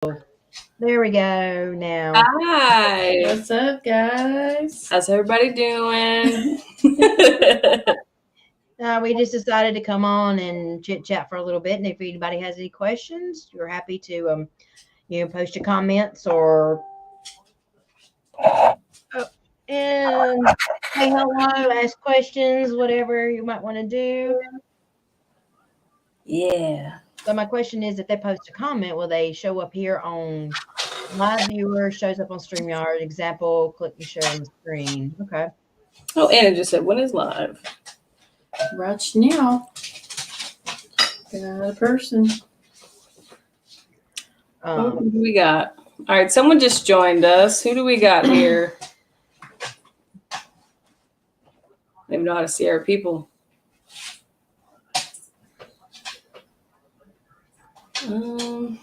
There we go now. Hi. What's up, guys? How's everybody doing? We just decided to come on and chit chat for a little bit. And if anybody has any questions, you're happy to, post your comments or and say hello, ask questions, whatever you might want to do. Yeah. So my question is, if they post a comment, will they show up here on live viewer? Shows up on StreamYard. Example: click and share on the screen. Okay. Oh, Anna just said, when is live? Right now. Got a person. Who do we got? All right, someone just joined us. Who do we got here? I don't even know how to see our people. Can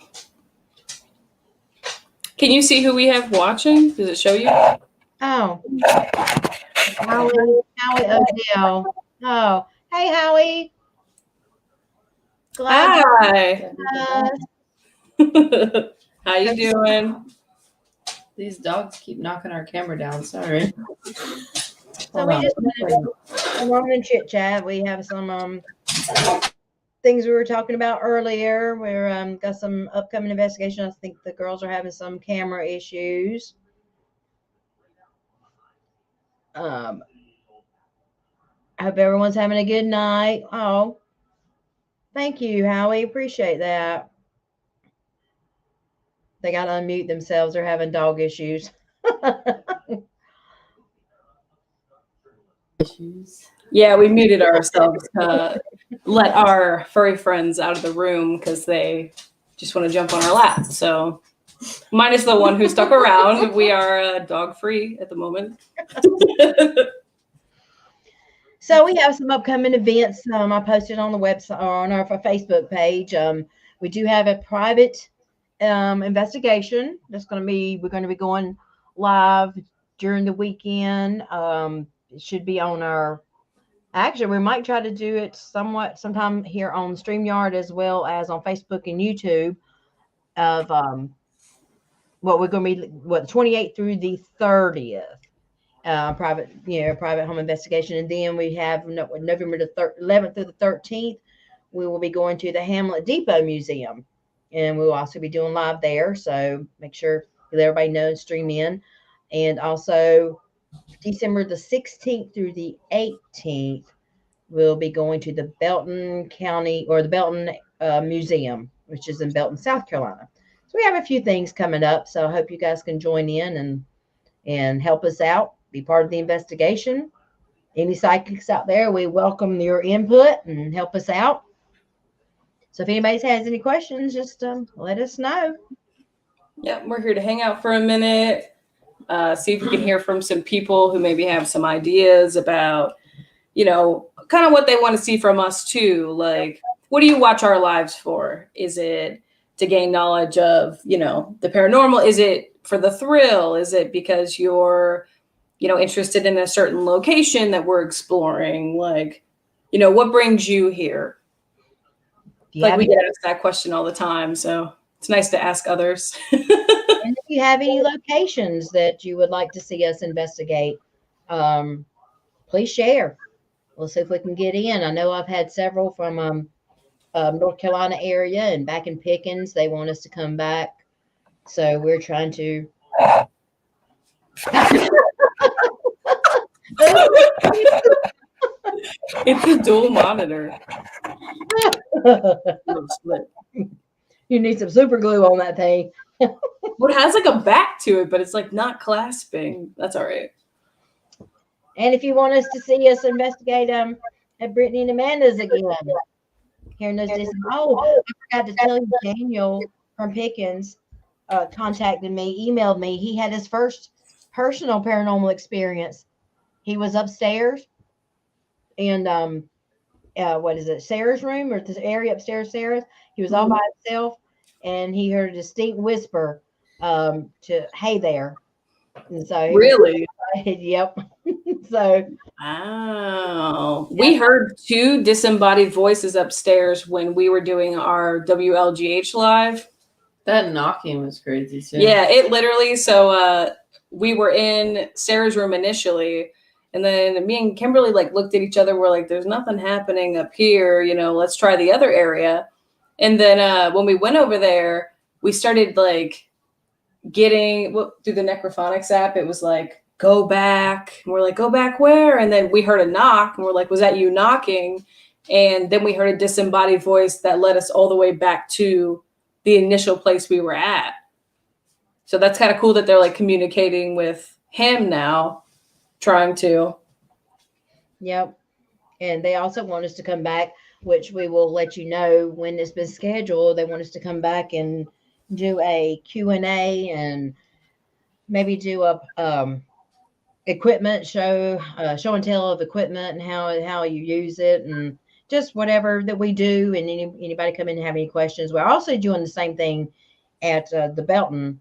you see who we have watching? Does it show you? Oh, Howie Odell. Oh, hey Howie. Glad Hi. How you doing? These dogs keep knocking our camera down. Sorry. So we just wanted to chit chat. We have some things we were talking about earlier. We're got some upcoming investigation. I think the girls are having some camera issues. I hope everyone's having a good night. Oh, thank you, Howie. Appreciate that. They got to unmute themselves. They're having dog issues. Yeah, we muted ourselves to let our furry friends out of the room because they just want to jump on our lap. So, minus the one who stuck around, we are dog free at the moment. So we have some upcoming events. I posted on the website or on our Facebook page. We do have a private investigation that's we're going to be going live during the weekend. It should be on actually, we might try to do it sometime here on StreamYard as well as on Facebook and YouTube of we're going to be the 28th through the 30th. Private home investigation. And then we have November the 11th through the 13th. We will be going to the Hamlet Depot Museum. And we'll also be doing live there. So make sure let everybody know and stream in. And also December the 16th through the 18th, we'll be going to the Belton County or the Belton Museum, which is in Belton, South Carolina. So we have a few things coming up. So I hope you guys can join in and help us out, be part of the investigation. Any psychics out there, we welcome your input and help us out. So if anybody has any questions, just let us know. Yeah, we're here to hang out for a minute, see if we can hear from some people who maybe have some ideas about, kind of what they want to see from us too. Like, what do you watch our lives for? Is it to gain knowledge of, the paranormal? Is it for the thrill? Is it because you're, interested in a certain location that we're exploring? Like, what brings you here? Like we get asked that question all the time. So it's nice to ask others. And if you have any locations that you would like to see us investigate, please share. We'll see if we can get in. I know I've had several from North Carolina area and back in Pickens. They want us to come back. So we're trying to. It's a dual monitor. You need some super glue on that thing. Well, it has like a back to it, but it's like not clasping. That's all right. And if you want us to see us investigate at Brittany and Amanda's again, hearing those I forgot to tell you, Daniel from Pickens contacted me, emailed me. He had his first personal paranormal experience. He was upstairs in what is it, Sarah's room or the area upstairs, Sarah's. He was all by himself, and he heard a distinct whisper to "Hey there." And so really, yep. So wow, we heard two disembodied voices upstairs when we were doing our WLGH live. That knocking was crazy too. Yeah, it literally. So we were in Sarah's room initially, and then me and Kimberly like looked at each other. We're like, "There's nothing happening up here. Let's try the other area." And then when we went over there, we started like getting through the Necrophonics app. It was like, "Go back." And we're like, "Go back where?" And then we heard a knock, and we're like, "Was that you knocking?" And then we heard a disembodied voice that led us all the way back to the initial place we were at. So that's kind of cool that they're like communicating with him now, trying to. Yep. And they also want us to come back, which we will let you know when it's been scheduled. They want us to come back and do a Q&A and maybe do a equipment show and tell of equipment and how you use it, and just whatever that we do, and anybody come in and have any questions. We're also doing the same thing at the Belton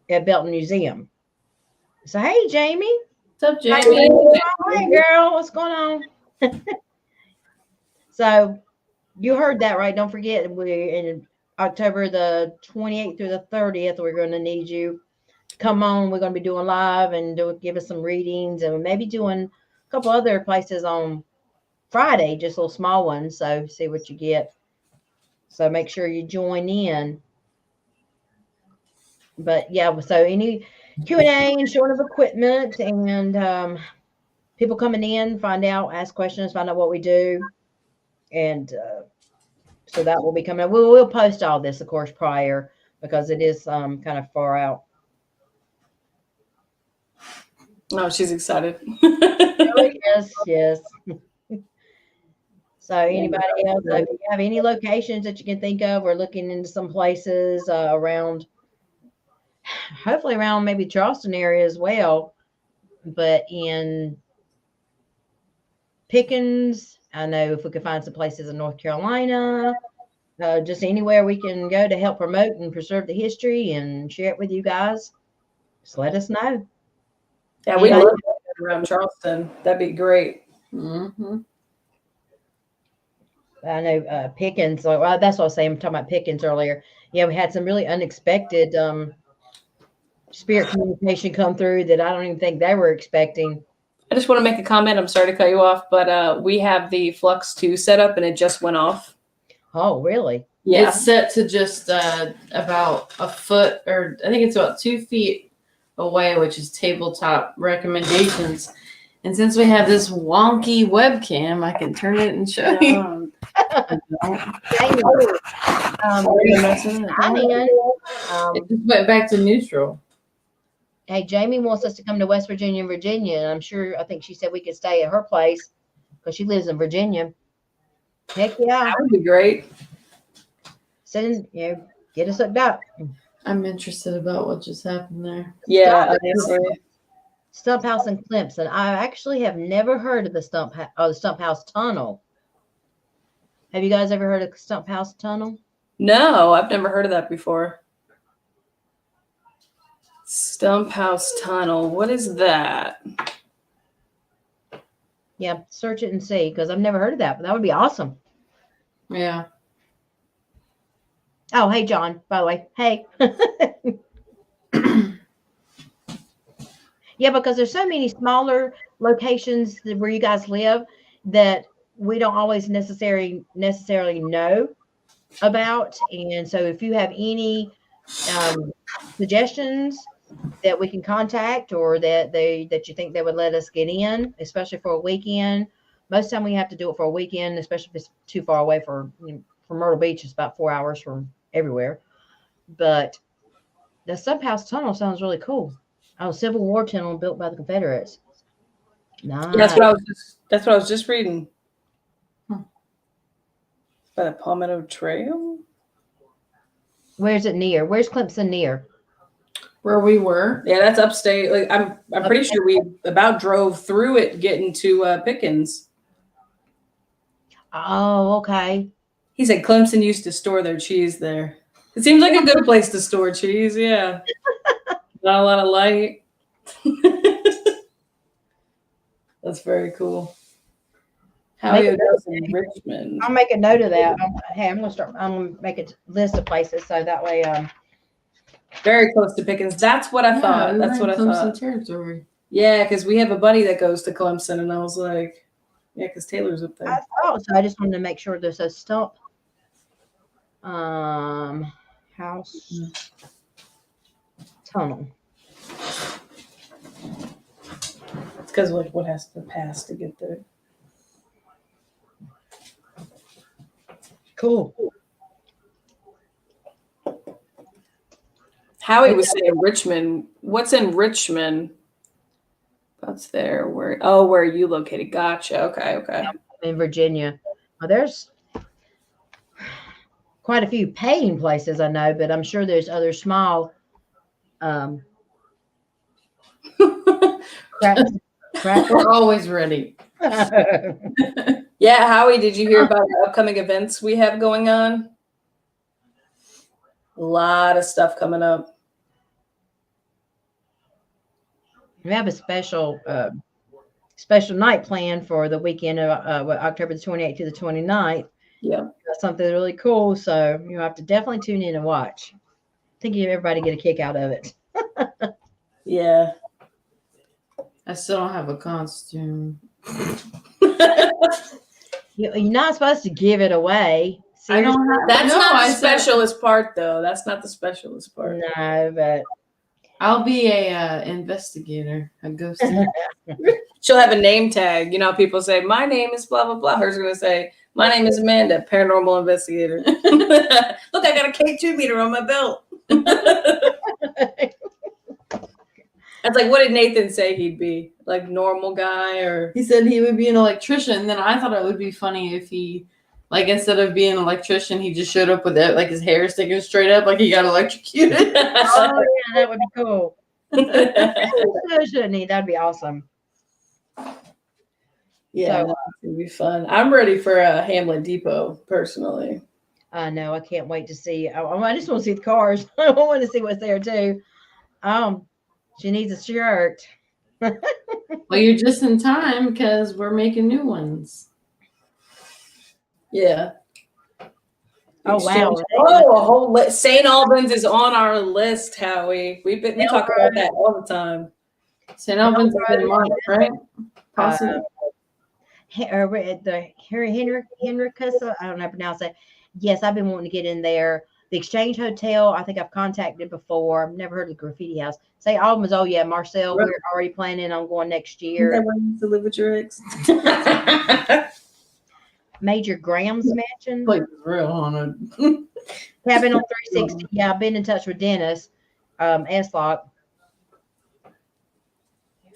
Museum. So hey, Jamie. What's up, Jamie? Hey girl, what's going on? So you heard that right? Don't forget, we're in October the 28th through the 30th. We're going to need you to come on. We're going to be doing live and give us some readings, and maybe doing a couple other places on Friday, just little small ones. So see what you get. So make sure you join in. But yeah, so any Q&A and showing of equipment, and people coming in, ask questions, find out what we do. And so that will be coming up. We'll post all this, of course, prior, because it is kind of far out. Oh, she's excited. Oh, yes. So anybody else, if you have any locations that you can think of, we're looking into some places around, hopefully around maybe Charleston area as well, but in Pickens, I know if we could find some places in North Carolina, just anywhere we can go to help promote and preserve the history and share it with you guys, just let us know. Yeah, we love around Charleston. That'd be great. Mm-hmm. I know Pickens, well, that's what I was saying. I'm talking about Pickens earlier. Yeah, we had some really unexpected spirit communication come through that I don't even think they were expecting. I just want to make a comment. I'm sorry to cut you off, but we have the Flux 2 set up and it just went off. Oh, really? Yeah. It's set to just about a foot, or I think it's about 2 feet away, which is tabletop recommendations. And since we have this wonky webcam, I can turn it and show you. It just went back to neutral. Hey, Jamie wants us to come to West Virginia and Virginia, and I think she said we could stay at her place because she lives in Virginia. Heck yeah. That would be great. Get us hooked up. I'm interested about what just happened there. Yeah. Stump House in Clemson. I actually have never heard of the Stump House Tunnel. Have you guys ever heard of Stump House Tunnel? No, I've never heard of that before. Stump House Tunnel. What is that? Yeah, search it and see, because I've never heard of that, but that would be awesome. Yeah. Oh, hey, John, by the way. Hey. Yeah, because there's so many smaller locations where you guys live that we don't always necessarily know about. And so if you have any suggestions that we can contact, or that you think they would let us get in, especially for a weekend. Most of the time we have to do it for a weekend, especially if it's too far away from Myrtle Beach. It's about 4 hours from everywhere. But the Stump House Tunnel sounds really cool. Oh, Civil War tunnel built by the Confederates. Nice. That's what I was just reading. By the Palmetto Trail. Where's it near? Where's Clemson near? Where we were. Yeah, that's upstate. Like I'm pretty sure we about drove through it getting to Pickens. Oh, okay. He said Clemson used to store their cheese there. It seems like a good place to store cheese. Yeah. Not a lot of light. That's very cool. Howie goes in Richmond. I'll make a note of that. I'm gonna make a list of places so that way. Very close to Pickens. That's what I thought. That's what I thought. Territory. Yeah, because we have a buddy that goes to Clemson, and I was like, yeah, because Taylor's up there. I thought so. I just wanted to make sure there's a stump. House tunnel. It's because like what has to pass to get there. Cool. Howie was saying Richmond. What's in Richmond? That's there. Where are you located? Gotcha. Okay. In Virginia. Well, there's quite a few paying places I know, but I'm sure there's other small We're always ready. Yeah, Howie, did you hear about the upcoming events we have going on? A lot of stuff coming up. We have a special night planned for the weekend of October the 28th to the 29th. Yeah. That's something really cool. So you have to definitely tune in and watch. I think everybody get a kick out of it. Yeah. I still don't have a costume. You're not supposed to give it away. I don't have. That's not the specialist part, though. That's not the specialist part. No, but I'll be a investigator, a ghost. She'll have a name tag. You know, people say, my name is blah, blah, blah. Hers is going to say, my name is Amanda, paranormal investigator. Look, I got a K2 meter on my belt. That's like, what did Nathan say he'd be? Like normal guy or? He said he would be an electrician. Then I thought it would be funny if he, like, instead of being an electrician, he just showed up with it, like his hair sticking straight up, like he got electrocuted. oh yeah, that would be cool. That'd be awesome. Yeah, so, it'd be fun. I'm ready for a Hamlet Depot personally. I know. I can't wait to see. I just want to see the cars. I want to see what's there too. She needs a shirt. Well, you're just in time because we're making new ones. Yeah. Oh wow! Oh, a whole list. St. Albans is on our list, Howie. We talk about that all the time. St. Albans is in March, right? Possibly. The Henricus, I don't know how to pronounce it. Yes, I've been wanting to get in there. The Exchange Hotel, I think I've contacted before. I've never heard of the Graffiti House. St. Albans, oh yeah, Marcel, we're already planning on going next year. Is that where you used to live with your ex? Major Graham's Mansion. Place is real haunted. Cabin on 360. Yeah, I've been in touch with Dennis Eslock.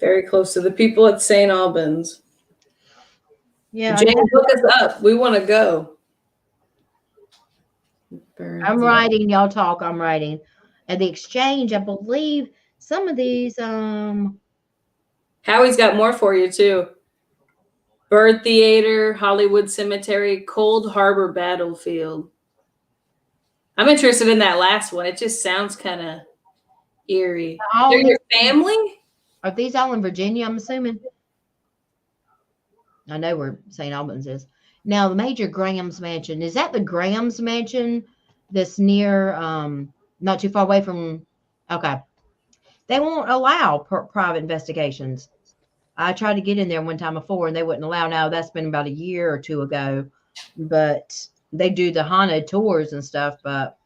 Very close to the people at St. Albans. Yeah, James, look us up. We want to go. I'm writing. Y'all talk. I'm writing. At the Exchange, I believe some of these. Howie's got more for you too. Bird Theater, Hollywood Cemetery, Cold Harbor Battlefield. I'm interested in that last one. It just sounds kind of eerie. They're your family? Are these all in Virginia, I'm assuming? I know where St. Albans is. Now, the Major Graham's Mansion. Is that the Graham's Mansion that's near, not too far away from, okay. They won't allow private investigations. I tried to get in there one time before and they wouldn't allow. Now that's been about a year or two ago, but they do the haunted tours and stuff. But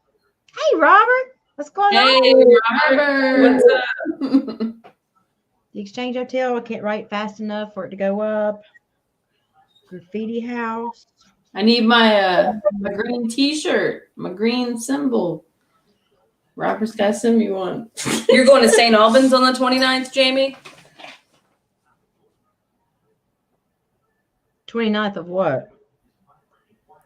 hey, Robert, what's going on? Hey, Robert, what's up? The Exchange Hotel. I can't write fast enough for it to go up. Graffiti House. I need my green T-shirt, my green symbol. Robert's got to send me one. You're going to St. Albans on the 29th, Jamie? 29th of what?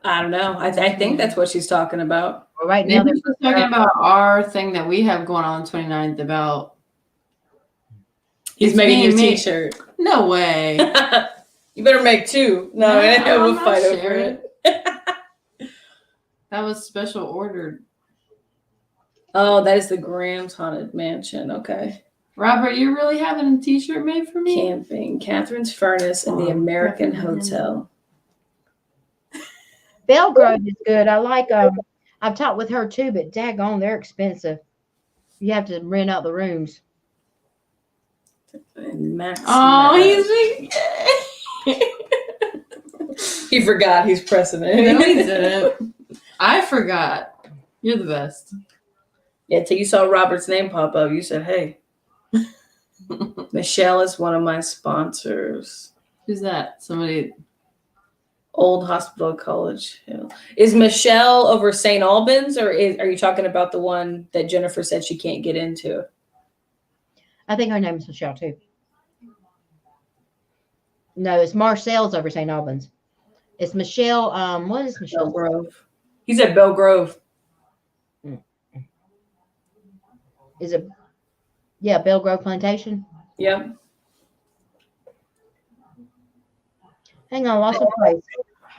I don't know. I think that's what she's talking about. Well, right now, they're talking about our thing that we have going on 29th about. He's making you a T-shirt. No way. You better make two. No, we'll fight over it. That was special ordered. Oh, that is the Graham's Haunted Mansion. Okay. Robert, you're really having a T-shirt made for me? Camping, Catherine's Furnace, and the American Hotel. Belgrove is good. I like I've talked with her too, but daggone, they're expensive. You have to rent out the rooms. And Max. Oh, He forgot he's pressing it. No, he didn't. I forgot. You're the best. Yeah, till you saw Robert's name pop up, you said, "Hey, Michelle is one of my sponsors." Who's that? Somebody. Old Hospital College Hill. Is Michelle over St. Albans, or are you talking about the one that Jennifer said she can't get into? I think her name is Michelle too. No, it's Marcel's over St. Albans. It's Michelle. What is Michelle? Grove. He said Bell Grove. Is it? Yeah, Bell Grove Plantation. Yep. Hang on, lost a place.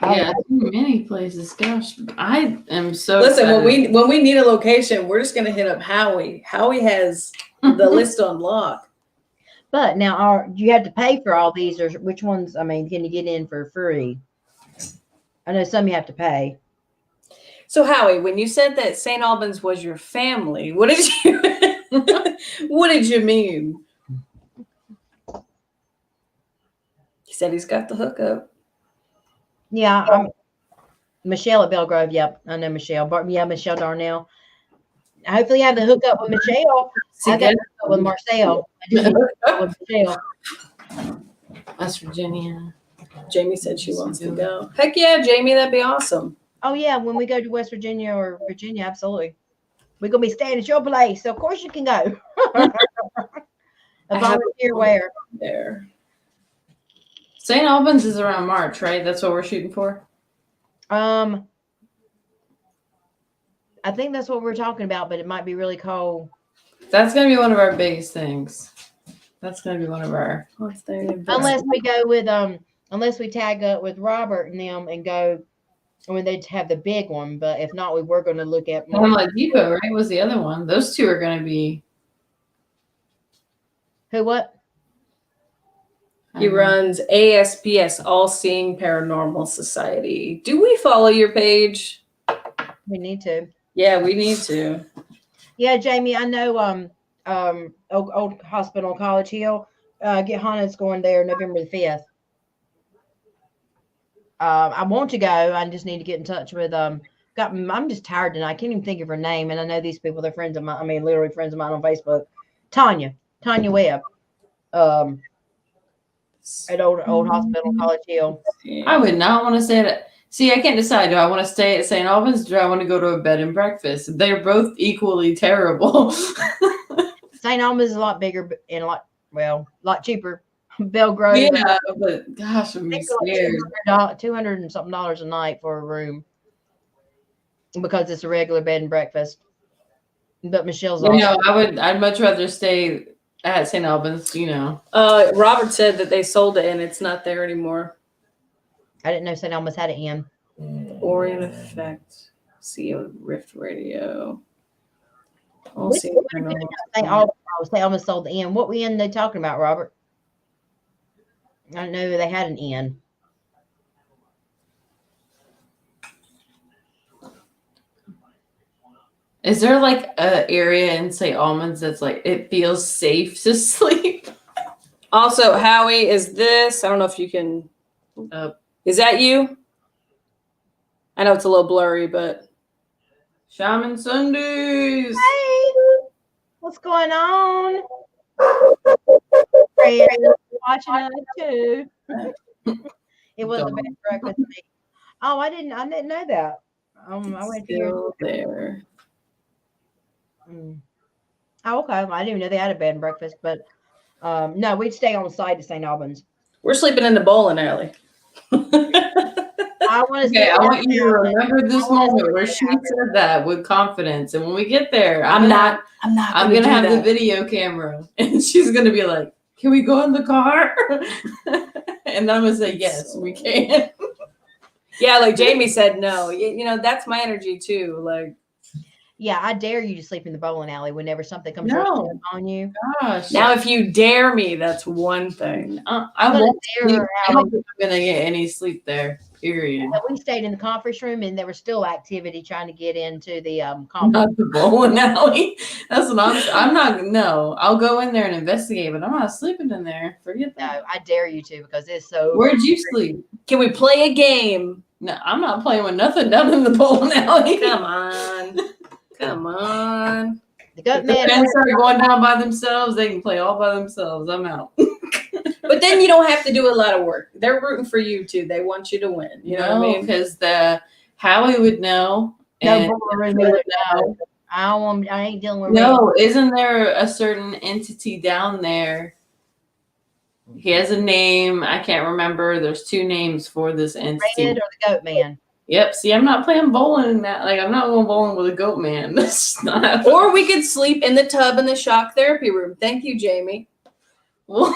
Yeah, too many places. Gosh, I am so. Listen, excited. when we need a location, we're just gonna hit up Howie. Howie has the list on lock. But now, do you have to pay for all these, or which ones? I mean, can you get in for free? I know some you have to pay. So Howie, when you said that St. Albans was your family, what did you what did you mean? He said he's got the hookup. Yeah, I'm Michelle at Belgrove. Yep, I know Michelle. Michelle Darnell. Hopefully, I have the hookup with Michelle. I got the hookup with Marcel. I just need to hook up with Michelle. West Virginia. Jamie said she wants to go. Heck yeah, Jamie, that'd be awesome. Oh yeah, when we go to West Virginia or Virginia, absolutely. We're gonna be staying at your place, so of course you can go. A volunteer where? There. St. Albans is around March, right? That's what we're shooting for. I think that's what we're talking about, but it might be really cold. That's gonna be one of our biggest things. That's gonna be one of our. Unless we go with unless we tag up with Robert and them and go when they have the big one. But if not, we were going to look at Hamlet Depot, right? Was the other one? Those two are gonna be. Who? What? He runs ASPS, All Seeing Paranormal Society. Do we follow your page? We need to. Yeah, we need to. Yeah, Jamie, I know old hospital College Hill. Get Hannah's going there November the 5th. I want to go. I just need to get in touch with I'm just tired tonight. I can't even think of her name. And I know these people, they're friends of mine. I mean, literally friends of mine on Facebook. Tanya Webb. At old hospital College Hill. I would not want to stay at. See, I can't decide. Do I want to stay at St. Albans? Or do I want to go to a bed and breakfast? They're both equally terrible. St. Albans is a lot bigger and a lot cheaper. Belgrove. Yeah, but gosh, I'm scared. $200 and something a night for a room because it's a regular bed and breakfast. But Michelle's I'd much rather stay at St. Albans, Robert said that they sold it and it's not there anymore. I didn't know St. Albans had it in. Orient Effect. CEO Rift Radio. St. Albans sold the inn. What inn they talking about, Robert? I don't know they had an inn. Is there like an area in St. Albans that's like it feels safe to sleep? Also, Howie, is this? I don't know if you can. Is that you? I know it's a little blurry, but Shaman Sundays. Hey, what's going on? Watching us too. It was a bad breakfast. Oh, I didn't know that. I went still there. Oh, okay. I didn't even know they had a bed and breakfast, but no, we'd stay on site at St. Albans. We're sleeping in the bowling alley. I want you to remember this moment where she said that with confidence, and when we get there, I'm gonna have the video camera, and she's gonna be like, "Can we go in the car?" And I'm gonna say, "Yes, we can." Yeah, like Jamie said, no. That's my energy too. Like, yeah, I dare you to sleep in the bowling alley whenever something comes on you. Gosh. Now, if you dare me, that's one thing. I won't dare. I don't think I'm gonna get any sleep there. Period. And we stayed in the conference room, and there was still activity trying to get into the conference. Not the bowling alley. That's what I'm not. No, I'll go in there and investigate, but I'm not sleeping in there. Forget No, that. I dare you to, because it's so. Where'd you sleep? Can we play a game? No, I'm not playing with nothing down in the bowling alley. Come on. Come on. The goat If the man. fans start going down by themselves, they can play all by themselves. I'm out. But then you don't have to do a lot of work. They're rooting for you too. They want you to win. You know what I mean? Because the Howie would know. No And bowling room he would either. know. No, I ain't dealing with No, isn't there a certain entity down there? He has a name. I can't remember. There's 2 names for this entity. Red or the goat man. Yep. See, I'm not playing bowling in that. Like, I'm not going bowling with a goat man. That's not. Or we could sleep in the tub in the shock therapy room. Thank you, Jamie. Well,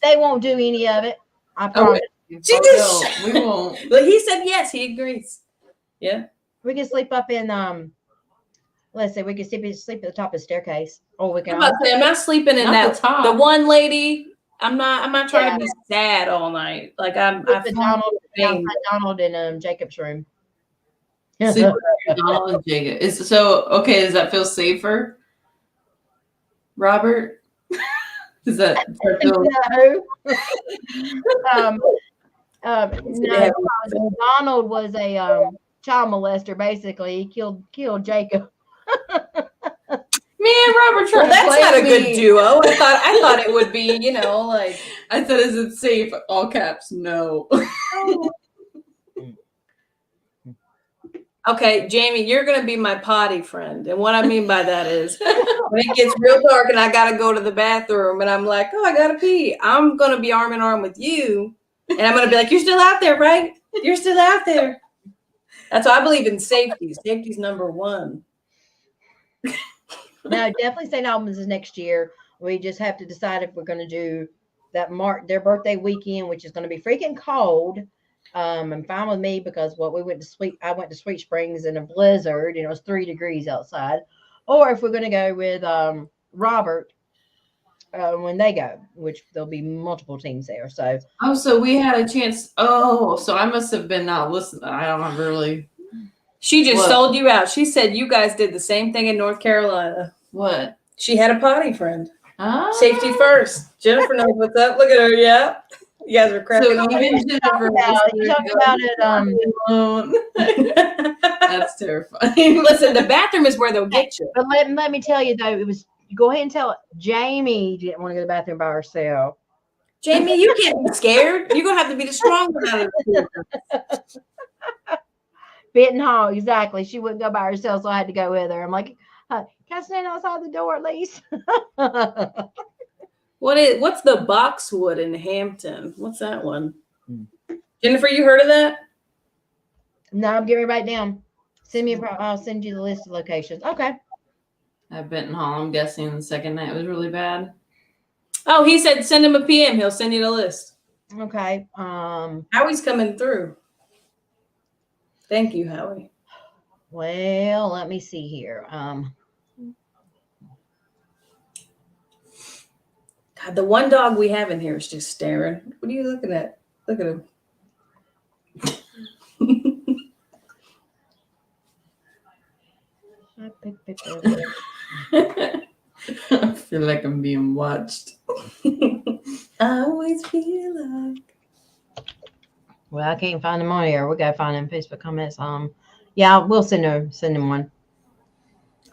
They won't do any of it. I promise you. She just no, we won't. But he said yes, he agrees. Yeah. We can sleep up in let's say we can sleep at the top of the staircase. Or we can I'm not sleeping in Not that the top. the one lady. I'm not trying to be sad all night. Like I Donald in Jacob's room. Sleep with Donald and Jacob. Okay, does that feel safer? Robert? Does that feel no, Donald was a child molester. Basically, he killed Jacob. Me and Robert trying Well, that's to not play a me. good duo. I thought it would be, like I said, is it safe? All caps, no. okay, Jamie, you're gonna be my potty friend. And what I mean by that is when it gets real dark and I gotta go to the bathroom and I'm like, oh, I gotta pee, I'm gonna be arm in arm with you. And I'm gonna be like, you're still out there, right? You're still out there. That's why I believe in safety. Safety's number one. No, definitely St. Albans is next year. We just have to decide if we're going to do that their birthday weekend, which is going to be freaking cold. And fine with me because I went to Sweet Springs in a blizzard and it was 3 degrees outside. Or if we're going to go with Robert when they go, which there'll be multiple teams there. So So we had a chance. So I must have been not listening. I don't really. She just What? sold you out. She said you guys did the same thing in North Carolina. What? She had a potty friend. Ah. Safety first. Jennifer knows what's up. Look at her. Yeah. You guys are cracking So up. even Jennifer you talk about it. alone. That's terrifying. Listen, the bathroom is where they'll get you. But let me tell you though, go ahead and tell Jamie didn't want to go to the bathroom by herself. Jamie, you can't be scared. You're gonna have to be the strong one out of the two. Benton Hall, exactly. She wouldn't go by herself, so I had to go with her. I'm like, can I stand outside the door at least? What's the boxwood in Hampton? What's that one? Jennifer, you heard of that? No, I'm getting right down. I'll send you the list of locations. Okay. At Benton Hall, I'm guessing the second night was really bad. Oh, he said send him a PM. He'll send you the list. Okay. Howie's coming through. Thank you, Howie. Well, let me see here. God, the one dog we have in here is just staring. What are you looking at? Look at him. I feel like I'm being watched. I always feel like. Well, I can't find them on here. We gotta find them in Facebook comments. Yeah, we'll send him one.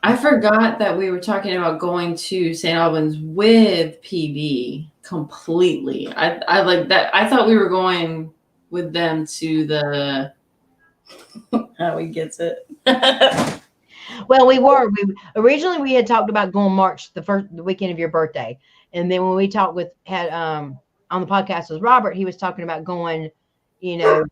I forgot that we were talking about going to St. Albans with PB completely. I like that. I thought we were going with them to the. Howie gets it. Well, we originally we had talked about going March the weekend of your birthday, and then when we talked on the podcast with Robert, he was talking about going, 10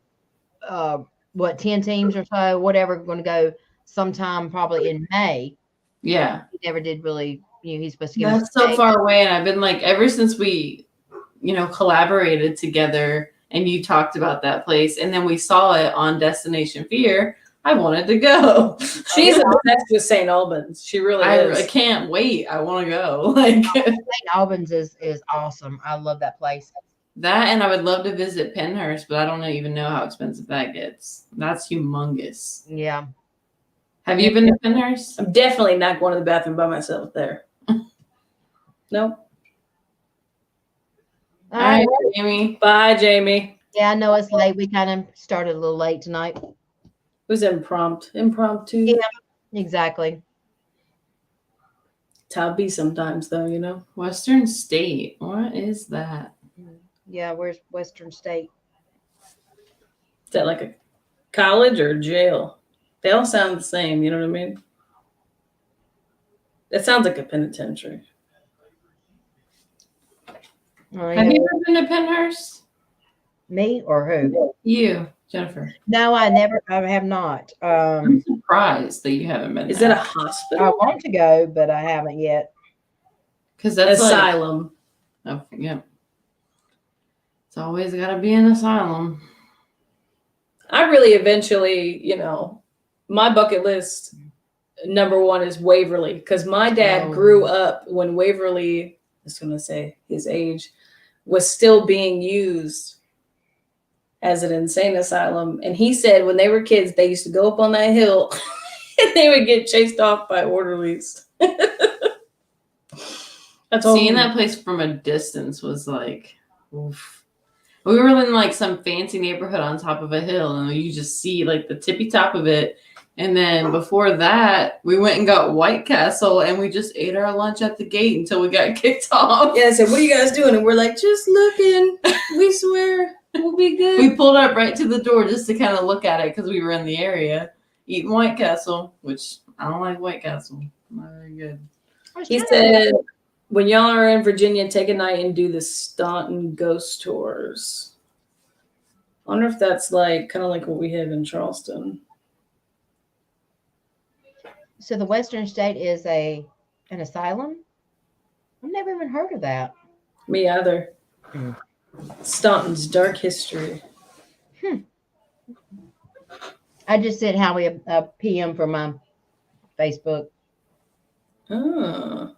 teams or so, whatever, going to go sometime probably in May. Yeah, he never did really. He's supposed to get. That's so far away, and I've been like ever since we, collaborated together, and you talked about that place, and then we saw it on Destination Fear. I wanted to go. She's obsessed with St. Albans. She really is. I can't wait. I want to go. Like St. Albans is awesome. I love that place. That, and I would love to visit Penhurst, but I don't even know how expensive that gets. That's humongous. Yeah. Have you been to Penhurst? I'm definitely not going to the bathroom by myself there. No. All right, Jamie. Bye, Jamie. Yeah, I know it's late. We kind of started a little late tonight. It was impromptu. Yeah, exactly. It's how it be sometimes, though, you know. Western State. What is that? Yeah, where's Western State? Is that like a college or jail? They all sound the same, you know what I mean? That sounds like a penitentiary. Oh, Have yeah. you ever been to Penhurst? Me or who? You, Jennifer. No, I have not. I'm surprised that you haven't been Is there. that a hospital? I want to go, but I haven't yet. Because that's Asylum. Oh, yeah. It's always got to be an asylum. I really eventually, you know, my bucket list number one is Waverly, because my dad grew up when Waverly, I was going to say his age, was still being used as an insane asylum. And he said when they were kids, they used to go up on that hill and they would get chased off by orderlies. Seeing that place from a distance was like, oof. We were in like some fancy neighborhood on top of a hill, and you just see like the tippy top of it. And then before that, we went and got White Castle, and we just ate our lunch at the gate until we got kicked off. Yeah, I said, what are you guys doing? And we're like, just looking. We swear we'll be good. We pulled up right to the door just to kind of look at it because we were in the area eating White Castle, which I don't like White Castle. Not very good. He said, when y'all are in Virginia, take a night and do the Staunton ghost tours. I wonder if that's like kind of like what we have in Charleston. So the Western State is an asylum? I've never even heard of that. Me either. Staunton's dark history. I just sent Howie a PM for my Facebook. Oh.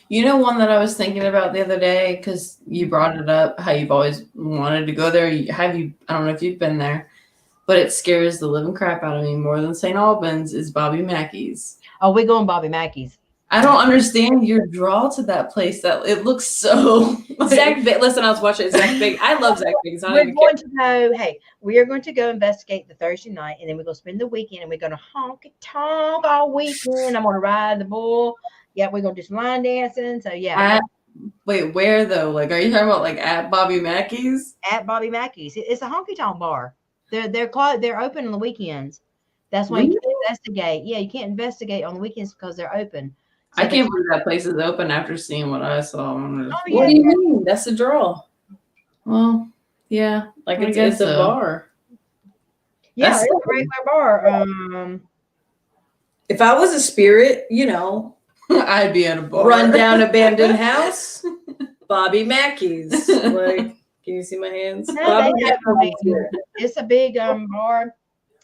You know, one that I was thinking about the other day, because you brought it up, how you've always wanted to go there. I don't know if you've been there, but it scares the living crap out of me more than St. Albans is Bobby Mackey's. Oh, we going Bobby Mackey's. I don't understand your draw to that place. That it looks so. Zach Big. Listen, I was watching Zach Big. I love Zach Big. We're going to go. Hey, we are going to go investigate the Thursday night, and then we're going to spend the weekend, and we're going to honky tonk all weekend. I'm going to ride the bull. Yeah, we're going to do some line dancing. So yeah. Wait, where though? Like, are you talking about like at Bobby Mackey's? At Bobby Mackey's, it's a honky tonk bar. They're open on the weekends. That's why you can't investigate. Yeah, you can't investigate on the weekends because they're open. So I can't believe that place is open after seeing what I saw. What do you mean? That's a draw. Well, yeah, like it's a bar. Yeah, it's a regular bar. If I was a spirit, you know, I'd be at a bar. Run down abandoned house, Bobby Mackey's. Like, can you see my hands? No, it's a big bar,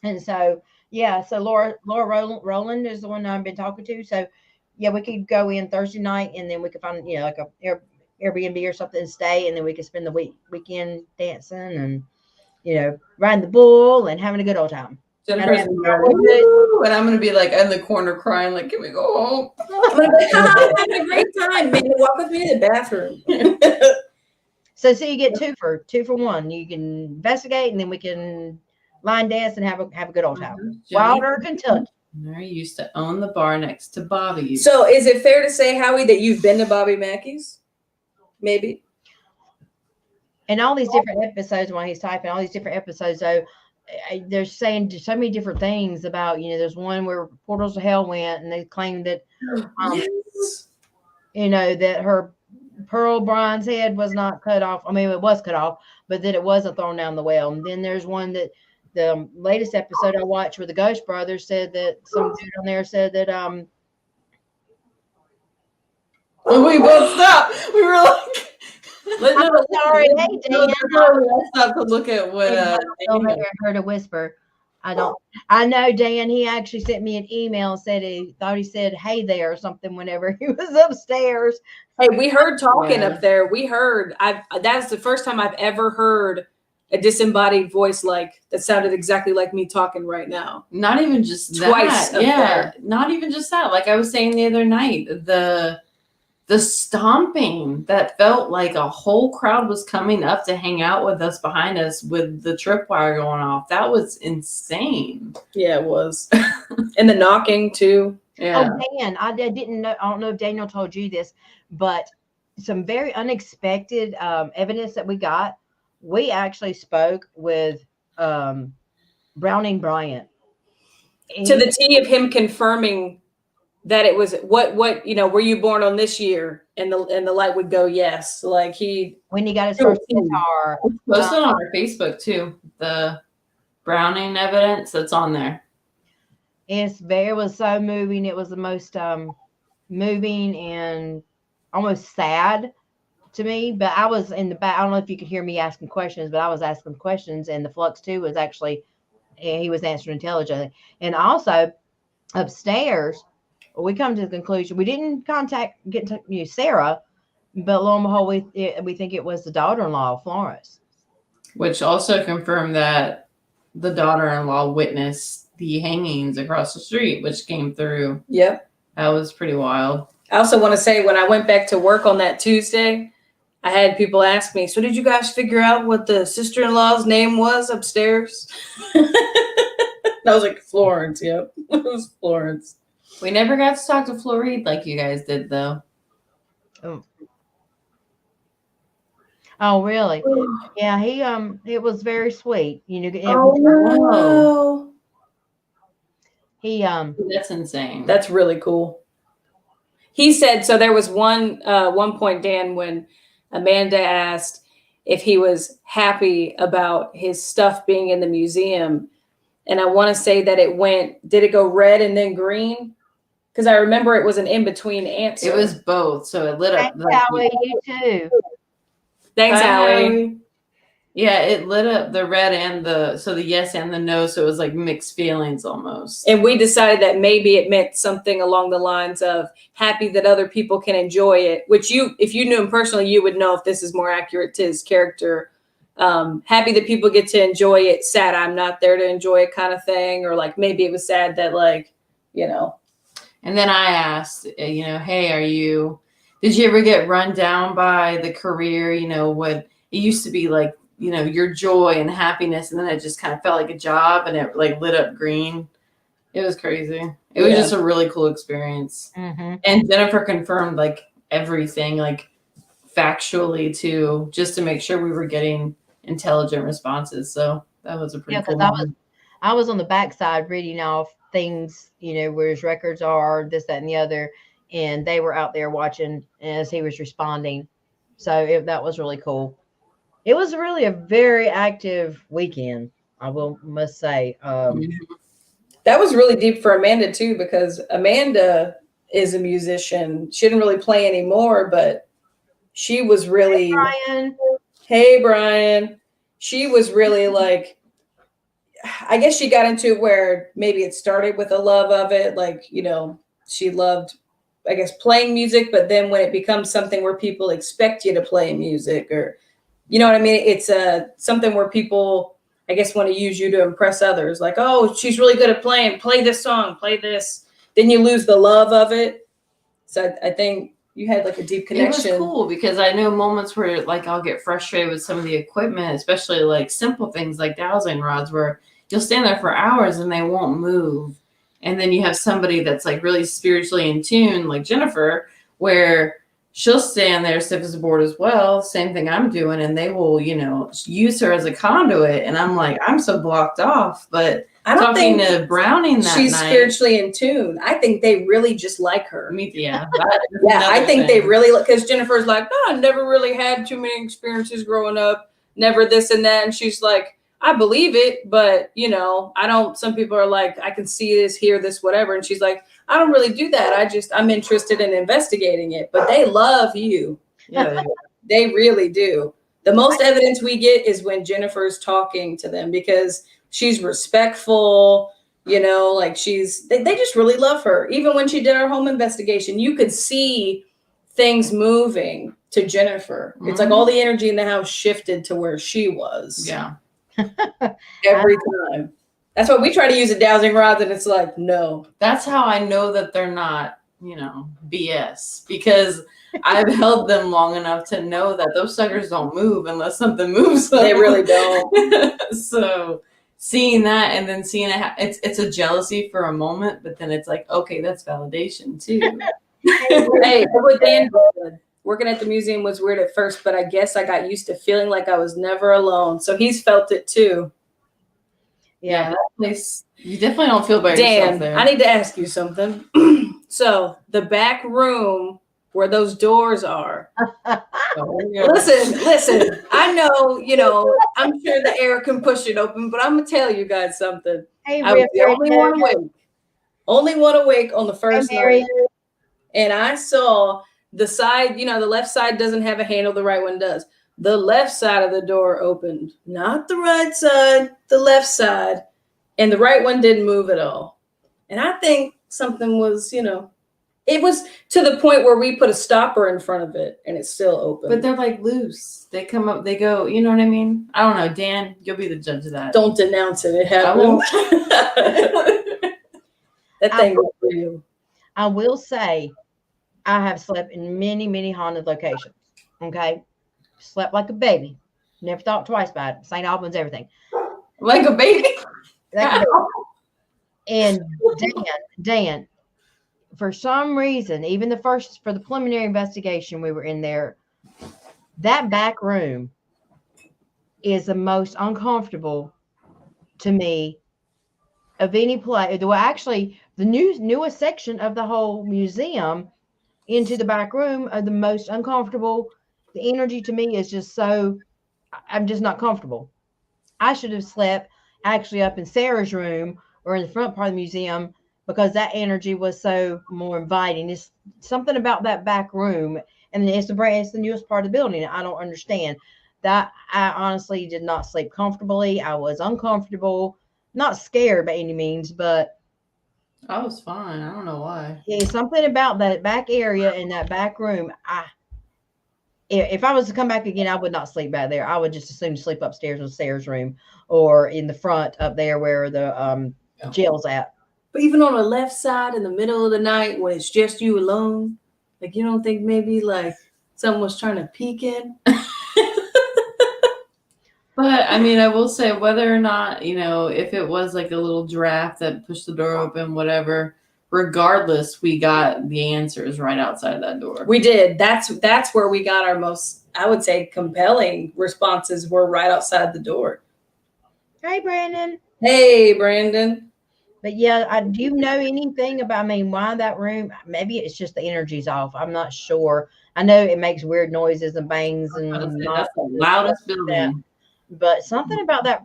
and so yeah. So Laura Rowland is the one I've been talking to. So yeah, we could go in Thursday night, and then we could find like a Airbnb or something and stay, and then we could spend the weekend dancing and riding the bull and having a good old time. And I'm gonna be like in the corner crying, like, can we go home? I'm gonna be having a great time. Maybe walk with me to the bathroom. So you get two for one. You can investigate, and then we can line dance and have a good old time. Wilder, Kentucky. I used to own the bar next to Bobby's. So is it fair to say, Howie, that you've been to Bobby Mackey's? Maybe. And all these different episodes, while he's typing, all these different episodes, though, they're saying so many different things about, there's one where Portals to Hell went, and they claimed that, that her Pearl Brian's head was not cut off. I mean, it was cut off, but that it wasn't thrown down the well. And then there's one that the latest episode I watched where the Ghost Brothers said that some dude on there said that we both stopped. We were like, sorry, hey Dan. I stopped to look at what I heard a whisper. I know Dan, he actually sent me an email and said he thought he said hey there or something whenever he was upstairs. Hey, we heard talking Yeah. up there. We heard. That's the first time I've ever heard a disembodied voice like that sounded exactly like me talking right now. Not even just Twice that. up Yeah. there. Not even just that. Like I was saying the other night, the stomping that felt like a whole crowd was coming up to hang out with us behind us with the tripwire going off. That was insane. Yeah, it was. And the knocking too. Yeah. Oh, Dan, I didn't know. I don't know if Daniel told you this, but some very unexpected evidence that we got. We actually spoke with Browning Bryant. To the T of him confirming that it was what were you born on this year? And the light would go yes. Like when he got his first guitar. Posted on our Facebook too. The Browning evidence that's on there. It was so moving. It was the most moving and almost sad to me. But I was in the back. I don't know if you could hear me asking questions, but I was asking questions, and the Flux too was actually, and he was answering intelligently. And also upstairs, we come to the conclusion we didn't get in touch with Sarah, but lo and behold, we think it was the daughter-in-law of Florence, which also confirmed that the daughter-in-law witnessed the hangings across the street, which came through. Yep. That was pretty wild. I also want to say when I went back to work on that Tuesday, I had people ask me, so did you guys figure out what the sister-in-law's name was upstairs? I was like, Florence. Yep. It was Florence. We never got to talk to Floride like you guys did, though. Oh, really? Yeah, he it was very sweet. No. He That's insane. That's really cool. He said so. There was one point, Dan, when Amanda asked if he was happy about his stuff being in the museum, and I want to say that did it go red and then green? Because I remember it was an in-between answer. It was both, so it lit up. Howie, you too. Thanks, Howie. Yeah, it lit up the red and the yes and the no, so it was like mixed feelings almost. And we decided that maybe it meant something along the lines of happy that other people can enjoy it, which if you knew him personally, you would know if this is more accurate to his character. Happy that people get to enjoy it, sad I'm not there to enjoy it kind of thing, or like maybe it was sad that And then I asked, hey, did you ever get run down by the career, what it used to be like, your joy and happiness, and then it just kind of felt like a job, and it like lit up green. It was crazy. It was just a really cool experience. Mm-hmm. And Jennifer confirmed like everything, like factually too, just to make sure we were getting intelligent responses. So that was a pretty cool moment. I was on the backside reading off things, where his records are, this, that, and the other, and they were out there watching as he was responding. So that was really cool. It was really a very active weekend, I must say. That was really deep for Amanda too, because Amanda is a musician. She didn't really play anymore, but she was really. Hey, Brian. She was really like, I guess she got into it where maybe it started with a love of it. Like, she loved, I guess, playing music, but then when it becomes something where people expect you to play music, or, you know what I mean? It's something where people, I guess, want to use you to impress others. Like, oh, she's really good at playing. Play this song. Play this. Then you lose the love of it. So I think you had like a deep connection. It was cool because I know moments where like I'll get frustrated with some of the equipment, especially like simple things like dowsing rods, where you'll stand there for hours and they won't move. And then you have somebody that's like really spiritually in tune, like Jennifer, where she'll stand there stiff as a board as well. Same thing I'm doing. And they will, use her as a conduit. And I'm like, I'm so blocked off. But I don't think to Browning that she's night, spiritually in tune. I think they really just like her. Yeah. I think they really, because Jennifer's like, no, I never really had too many experiences growing up. Never this and that. And she's like, I believe it, but I don't, some people are like, I can see this, hear this, whatever. And she's like, I don't really do that. I'm interested in investigating it, but they love you. Yeah, they really do. The most evidence we get is when Jennifer's talking to them, because she's respectful, you know, like they just really love her. Even when she did our home investigation, you could see things moving to Jennifer. It's like all the energy in the house shifted to where she was. Yeah. Every time. That's why we try to use a dowsing rod, and it's like, no. That's how I know that they're not, you know, BS, because I've held them long enough to know that those suckers don't move unless something moves them. They really don't. So seeing that and then seeing it, it's a jealousy for a moment, but then it's like, okay, that's validation too. Hey, what Dan did, working at the museum was weird at first, but I guess I got used to feeling like I was never alone. So he's felt it too. Yeah, that place, you definitely don't feel by yourself there. Dan, I need to ask you something. So the back room where those doors are. Listen, I know, you know, I'm sure the air can push it open, but I'm gonna tell you guys something. Hey, I was the only one awake on the first night. And I saw the side, you know, the left side doesn't have a handle, the right one does. The left side of the door opened, not the right side, the left side. And the right one didn't move at all. And I think something was, you know, it was to the point where we put a stopper in front of it and it's still open. But they're like loose. They come up, they go, you know what I mean? I don't know. Dan, you'll be the judge of that. Don't denounce it. It happened. That thing was real. I will say, I have slept in many, many haunted locations. Okay. Slept like a baby. Never thought twice about it. St. Albans, everything. Like a baby? Like a baby. And Dan, for some reason, even for the preliminary investigation we were in there, that back room is the most uncomfortable to me of any place. Well, actually, the newest section of the whole museum into the back room are the most uncomfortable. The energy to me is just so, I'm just not comfortable. I should have slept actually up in Sarah's room or in the front part of the museum because that energy was so more inviting. It's something about that back room, and it's the newest part of the building. I don't understand that. I honestly did not sleep comfortably. I was uncomfortable, not scared by any means, but I was fine. I don't know why. Yeah, something about that back area in that back room. If I was to come back again, I would not sleep back there. I would just assume sleep upstairs in Sarah's room or in the front up there where the jail's at. But even on the left side in the middle of the night when it's just you alone, like you don't think maybe like someone was trying to peek in? But I mean, I will say whether or not, you know, if it was like a little giraffe that pushed the door open, whatever, regardless, we got the answers right outside that door. We did. That's where we got our most, I would say, compelling responses were right outside the door. Hey, Brandon. Hey, Brandon. But yeah, do you know anything about, why that room? Maybe it's just the energy's off. I'm not sure. I know it makes weird noises and bangs and that's the loudest building. But something about that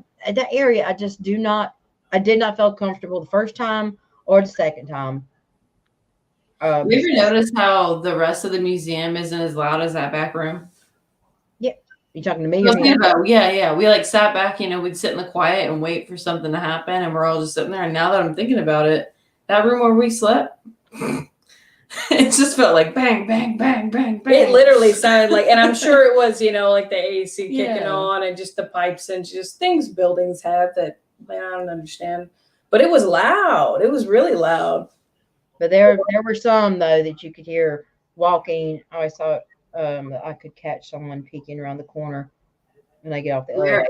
area, I did not feel comfortable the first time or the second time. You ever notice how the rest of the museum isn't as loud as that back room? Yeah. You talking to me? Yeah. We like sat back, you know, we'd sit in the quiet and wait for something to happen, and we're all just sitting there. And now that I'm thinking about it, that room where we slept, it just felt like bang, bang, bang, bang, bang. It literally sounded like, and I'm sure it was, you know, like the AC kicking on and just the pipes and just things buildings have that I don't understand. But it was loud. It was really loud. But there were some though that you could hear walking. I always thought I could catch someone peeking around the corner when they get off the elevator.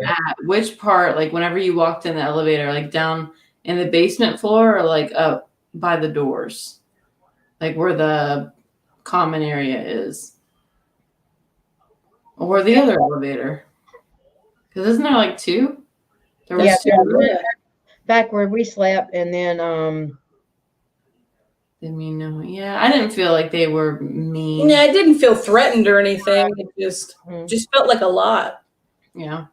Which part? Like whenever you walked in the elevator, like down in the basement floor or like up by the doors? Like where the common area is. Or the other elevator. Because isn't there like two? There was two. Back where we slept, and then I didn't feel like they were mean. Yeah, I didn't feel threatened or anything. It just felt like a lot. Yeah.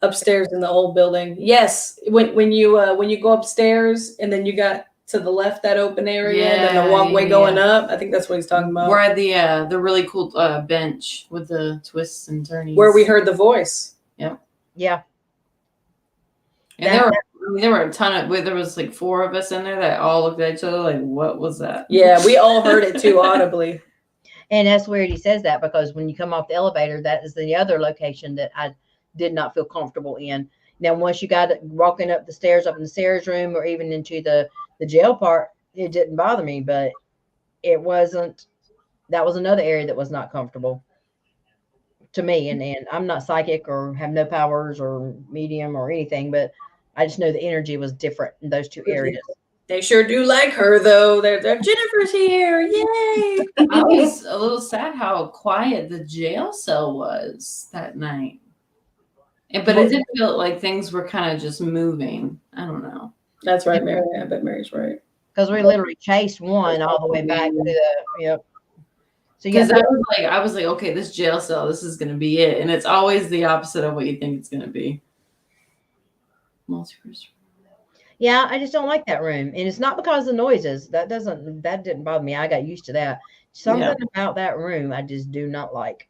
Upstairs in the old building. Yes. When you go upstairs and then you got to the left, that open area, and then the walkway going up. I think that's what he's talking about. We're at the really cool bench with the twists and turnings. Where we heard the voice. Yep. Yeah. And mean, there were a ton of. There was like 4 of us in there that all looked at each other like, "What was that?" Yeah, we all heard it too audibly. And that's weird he says that, because when you come off the elevator, that is the other location that I did not feel comfortable in. Now, once you got walking up the stairs, up in the stairs room, or even into the jail part, it didn't bother me, but it wasn't. That was another area that was not comfortable to me. And I'm not psychic or have no powers or medium or anything, but I just know the energy was different in those two areas. They sure do like her, though. They're Jennifer's here. Yay. I was a little sad how quiet the jail cell was that night. But it did feel like things were kind of just moving. I don't know. That's right, Mary. I bet Mary's right. Because we literally chased one all the way back to the, yep. So yeah, Because I was like, okay, this jail cell, this is going to be it. And it's always the opposite of what you think it's going to be. Multiverse. yeah, I just don't like that room. And it's not because of the noises. That didn't bother me. I got used to that. Something about that room I just do not like.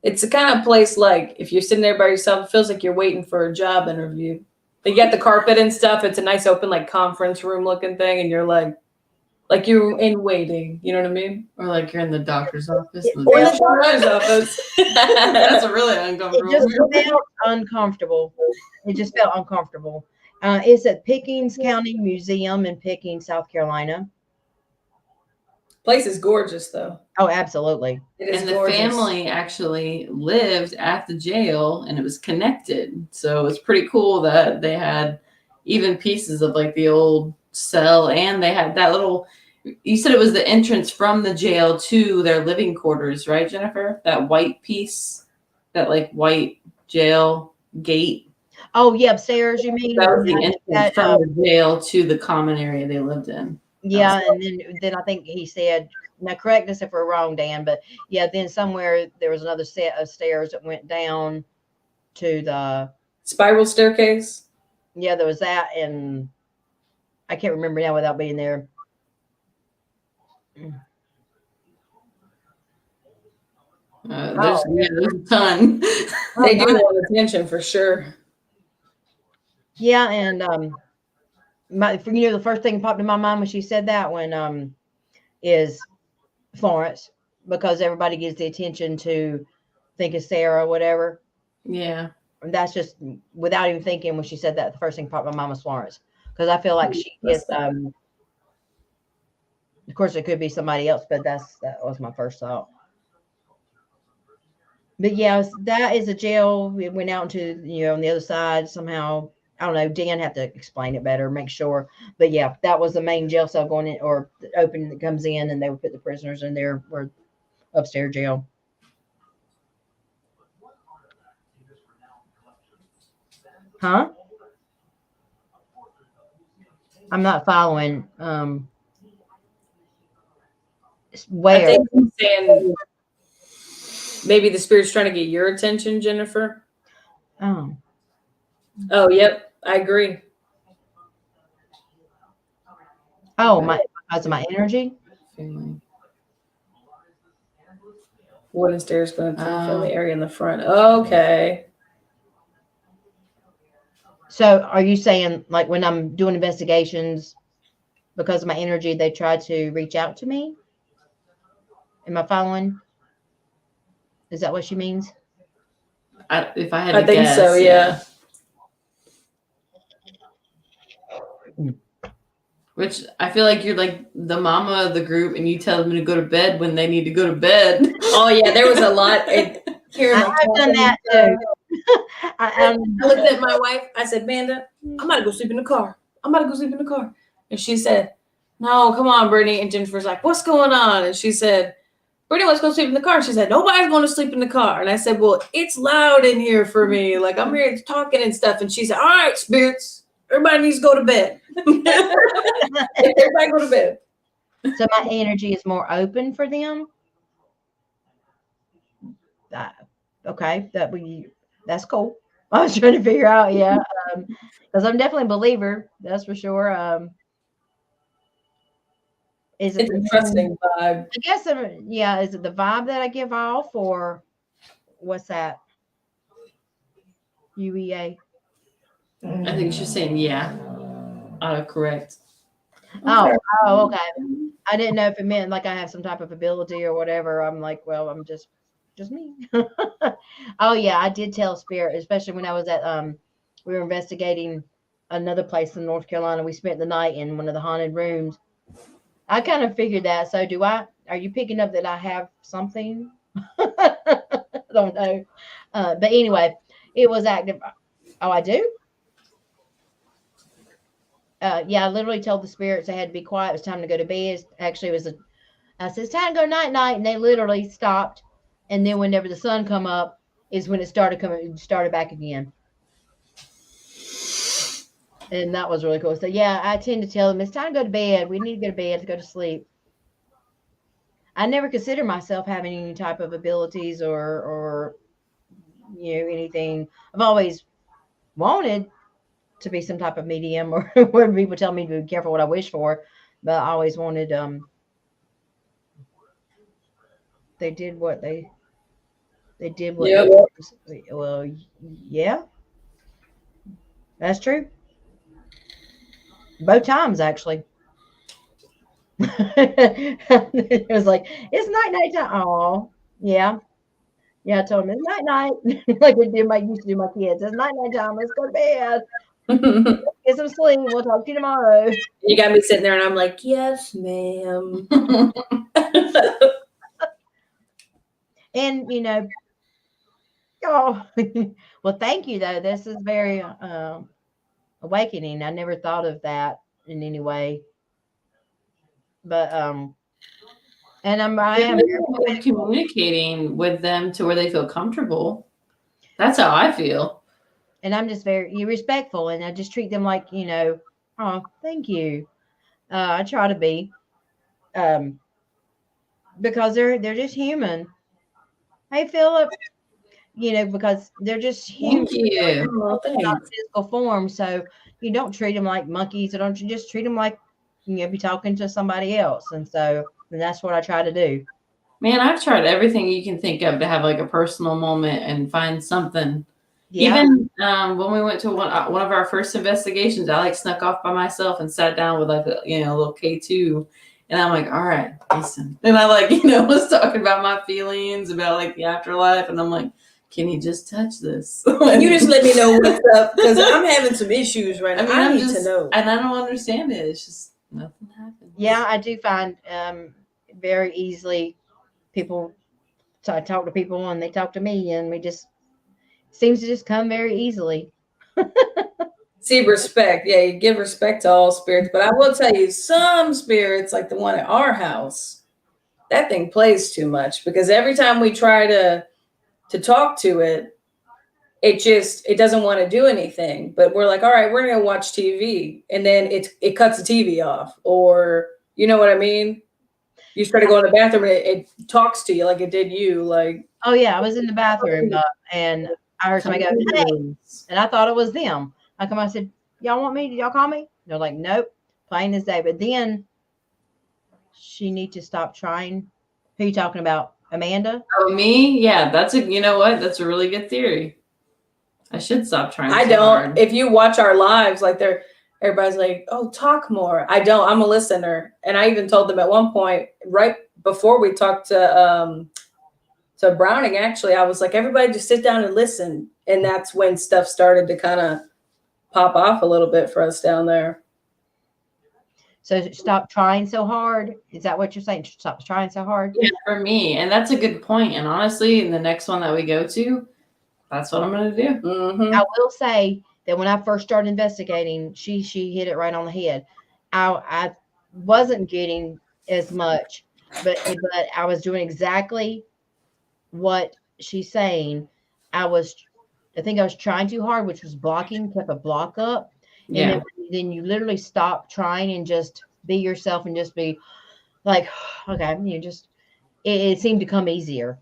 It's the kind of place, like, if you're sitting there by yourself, it feels like you're waiting for a job interview. They got the carpet and stuff. It's a nice open, like, conference room looking thing. And you're like you're in waiting. You know what I mean? Or like you're in the doctor's office. Or the doctor's office. That's a really uncomfortable. It just felt uncomfortable. It just felt uncomfortable. It's at Pickens County Museum in Pickens, South Carolina. Place is gorgeous, though. Oh, absolutely. It is And the gorgeous. family actually lived at the jail, and it was connected. So it's pretty cool that they had even pieces of like the old cell, and they had that little. You said it was the entrance from the jail to their living quarters, right, Jennifer? That white piece, that like white jail gate. Oh, yeah, upstairs, you mean? That was the entrance from the jail to the common area they lived in. Yeah, and then I think he said, now correct us if we're wrong, Dan, but yeah, then somewhere there was another set of stairs that went down to the spiral staircase. Yeah, there was that, and I can't remember now without being there. There's a ton. They do want attention for sure. Yeah, and the first thing that popped in my mind when she said that one is Florence, because everybody gives the attention to think of Sarah or whatever. Yeah. And that's just without even thinking. When she said that, the first thing popped in my mind was Florence, because I feel like she gets of course it could be somebody else, but that was my first thought. But yeah, that is a jail. It went out into, on the other side somehow. I don't know. Dan had to explain it better, make sure. But yeah, that was the main jail cell going in, or open that comes in, and they would put the prisoners in there, or upstairs jail. Huh? I'm not following. Where? I think he's saying maybe the spirit's trying to get your attention, Jennifer. Oh, yep. I agree. Oh, because of my energy? Wooden stairs going to the family area in the front. Okay. So are you saying, like, when I'm doing investigations, because of my energy, they try to reach out to me? Am I following? Is that what she means? If I had to I think guess, so, yeah. Which I feel like you're like the mama of the group, and you tell them to go to bed when they need to go to bed. Oh yeah, there was a lot. I've done that too. I looked at my wife. I said, "Amanda, I'm about to go sleep in the car. And she said, "No, come on, Brittany." And Jennifer's like, "What's going on?" And she said, "Brittany wants to go sleep in the car." She said, "Nobody's going to sleep in the car." And I said, "Well, it's loud in here for me. Like, I'm here talking and stuff." And she said, "All right, spirits, everybody needs to go to bed." Everybody go to bed. So my energy is more open for them. Okay, that's cool. I was trying to figure out, yeah, because I'm definitely a believer, that's for sure. Is it It's an interesting vibe? I guess, yeah. Is it the vibe that I give off, or what's that? UEA. I think she's saying yeah. Correct. Oh, okay. I didn't know if it meant like I have some type of ability or whatever. I'm like, well, I'm just me. Oh yeah, I did tell Spirit, especially when I was at we were investigating another place in North Carolina. We spent the night in one of the haunted rooms. I kind of figured that. So do I? Are you picking up that I have something? I don't know. But anyway, it was active. Oh, I do? Yeah, I literally told the spirits they had to be quiet. It was time to go to bed. Actually, it was I said, it's time to go night night. And they literally stopped. And then whenever the sun come up is when it started back again. And that was really cool. So yeah, I tend to tell them it's time to go to bed. We need to go to bed to go to sleep. I never consider myself having any type of abilities or anything. I've always wanted to be some type of medium or when people tell me to be careful what I wish for, but I always wanted they did what Yep. well, yeah, that's true. Both times actually. It was like, it's night time. Oh, yeah. Yeah, I told him it's night. Like we used to do my kids. It's night time. Let's go to bed. Get some sleep. We'll talk to you tomorrow. You got me sitting there, and I'm like, yes, ma'am. And oh, well, thank you though. This is very awakening. I never thought of that in any way. But and I am communicating with them to where they feel comfortable. That's how I feel. And I'm just very respectful, and I just treat them like, oh, thank you. I try to be, because they're just human. Hey, Philip, because they're just human. Thank you. Oh, Not physical form, so you don't treat them like monkeys, or don't you just treat them like be talking to somebody else, and that's what I try to do. Man, I've tried everything you can think of to have like a personal moment and find something. Yeah. Even when we went to one of our first investigations, I like snuck off by myself and sat down with like a little K2, and I'm like, all right, listen. And I like was talking about my feelings about like the afterlife, and I'm like, can you just touch this? You just let me know what's up, because I'm having some issues right now. I need to know, and I don't understand it. It's just nothing happens. Yeah, I do find very easily people. So I talk to people and they talk to me, and we just seems to just come very easily. See, respect. Yeah, you give respect to all spirits, but I will tell you, some spirits, like the one at our house, that thing plays too much, because every time we try to talk to it, it doesn't want to do anything. But we're like, all right, we're gonna watch TV, and then it cuts the TV off, or you know what I mean? You try to go in the bathroom and it talks to you like it did you. Like, oh yeah, I was in the bathroom and I heard somebody go, hey, and I thought it was them. I come out and said, y'all want me? Did y'all call me? They're like, nope, plain as day. But then she need to stop trying. Who are you talking about? Amanda? Oh, me? Yeah, that's that's a really good theory. I should stop trying. I don't. Hard. If you watch our lives, like everybody's like, oh, talk more. I don't. I'm a listener. And I even told them at one point, right before we talked to Browning, actually, I was like, everybody just sit down and listen. And that's when stuff started to kind of pop off a little bit for us down there. So stop trying so hard. Is that what you're saying? Stop trying so hard? Yeah, for me. And that's a good point. And honestly, in the next one that we go to, that's what I'm going to do. Mm-hmm. I will say that when I first started investigating, she hit it right on the head. I wasn't getting as much, but I was doing exactly what she's saying. I think I was trying too hard, which was kept a block up. Yeah. And then you literally stop trying and just be yourself and just be like, okay, it seemed to come easier,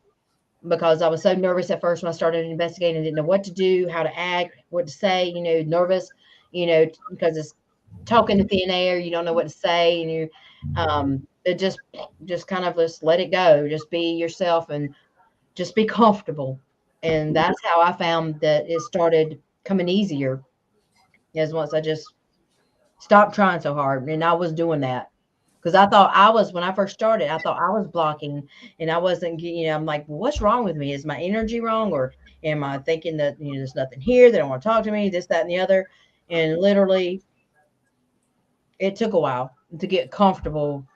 because I was so nervous at first when I started investigating. I didn't know what to do, how to act, what to say, nervous, because it's talking to thin air. You don't know what to say. And it just kind of just let it go. Just be yourself and just be comfortable. And that's how I found that it started coming easier. is once I just stopped trying so hard. And I was doing that because I thought when I first started, I thought I was blocking and I wasn't, I'm like, well, what's wrong with me? Is my energy wrong? Or am I thinking that, there's nothing here? They don't want to talk to me, this, that, and the other. And literally it took a while to get comfortable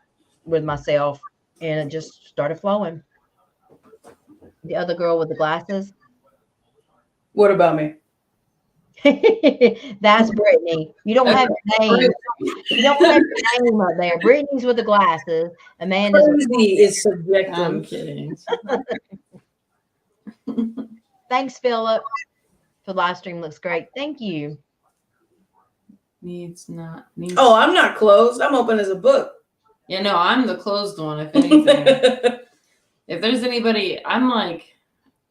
with myself and it just started flowing. The other girl with the glasses. What about me? That's Brittany. You don't have your name. You don't have your name up there. Brittany's with the glasses. Amanda's with Crazy is subjective. I'm kidding. Thanks, Philip. The live stream looks great. Thank you. Needs. Oh, I'm not closed. I'm open as a book. Yeah, no, I'm the closed one. If anything, if there's anybody, I'm like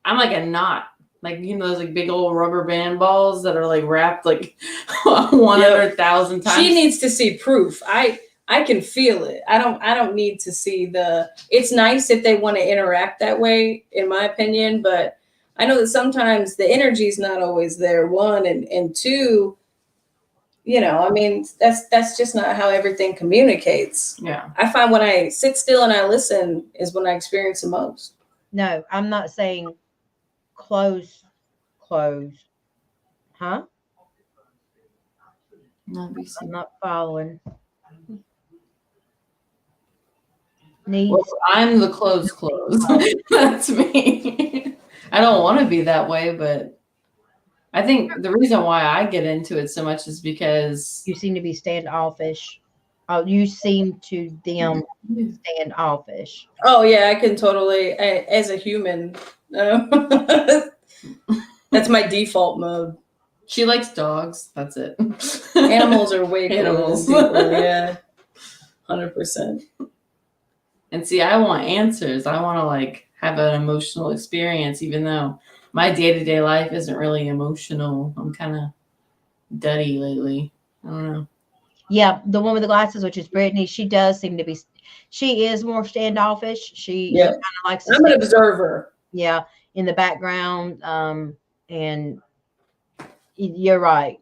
a knot. Like, those like big old rubber band balls that are like wrapped like 100,000 times. She needs to see proof. I can feel it. I don't need to see it's nice if they want to interact that way, in my opinion, but I know that sometimes the energy is not always there, one, and two, I mean, that's just not how everything communicates. Yeah. I find when I sit still and I listen is when I experience the most. No, I'm not saying close. Huh? I'm not following. Well, I'm the closed. That's me. I don't want to be that way, but I think the reason why I get into it so much is because you seem to be standoffish. Oh, you seem to them standoffish. Oh yeah, I can totally, as a human. That's my default mode. She likes dogs. That's it. Animals are way Animals. Yeah, 100%. And see, I want answers. I want to like have an emotional experience, even though my day-to-day life isn't really emotional. I'm kind of duddy lately. I don't know. Yeah, the one with the glasses, which is Brittany, she does seem to be. She is more standoffish. She kind of likes. I'm an observer. Yeah, in the background. And you're right.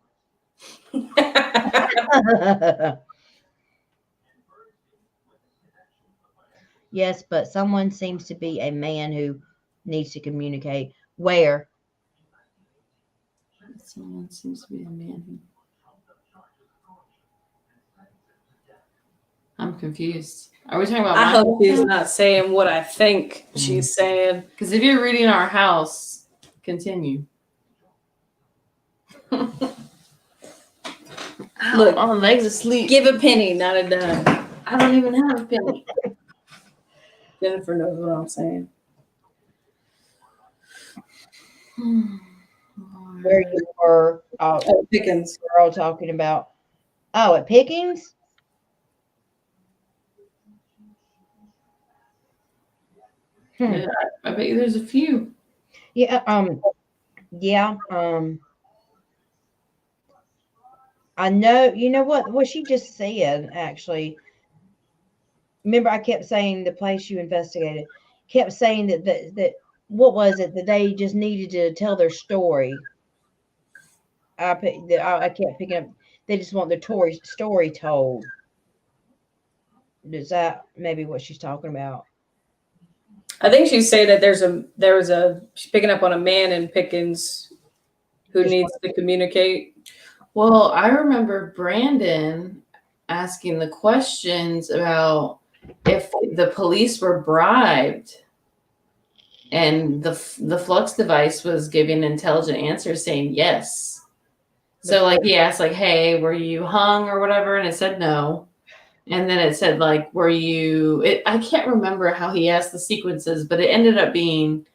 Yes, but someone seems to be a man who needs to communicate. Where? Someone seems to be a man who. I'm confused. Are we talking about? I hope she's not saying what I think she's saying. Because if you're reading our house, continue. Look, my legs asleep. Give a penny, not a dime. I don't even have a penny. Jennifer knows what I'm saying. Where you were at Pickens. We're all talking about. Oh, at Pickens? Yeah, I bet you there's a few. Yeah, I know, you know what she just said, actually. Remember, I kept saying the place you investigated, kept saying that what was it, that they just needed to tell their story. I kept picking up, they just want their story told. Is that maybe what she's talking about? I think she's saying that she's picking up on a man in Pickens who needs to communicate. Well, I remember Brandon asking the questions about if the police were bribed, and the flux device was giving intelligent answers saying yes. So like he asked like, hey, were you hung or whatever? And it said no. And then it said like, were you, I can't remember how he asked the sequences, but it ended up being,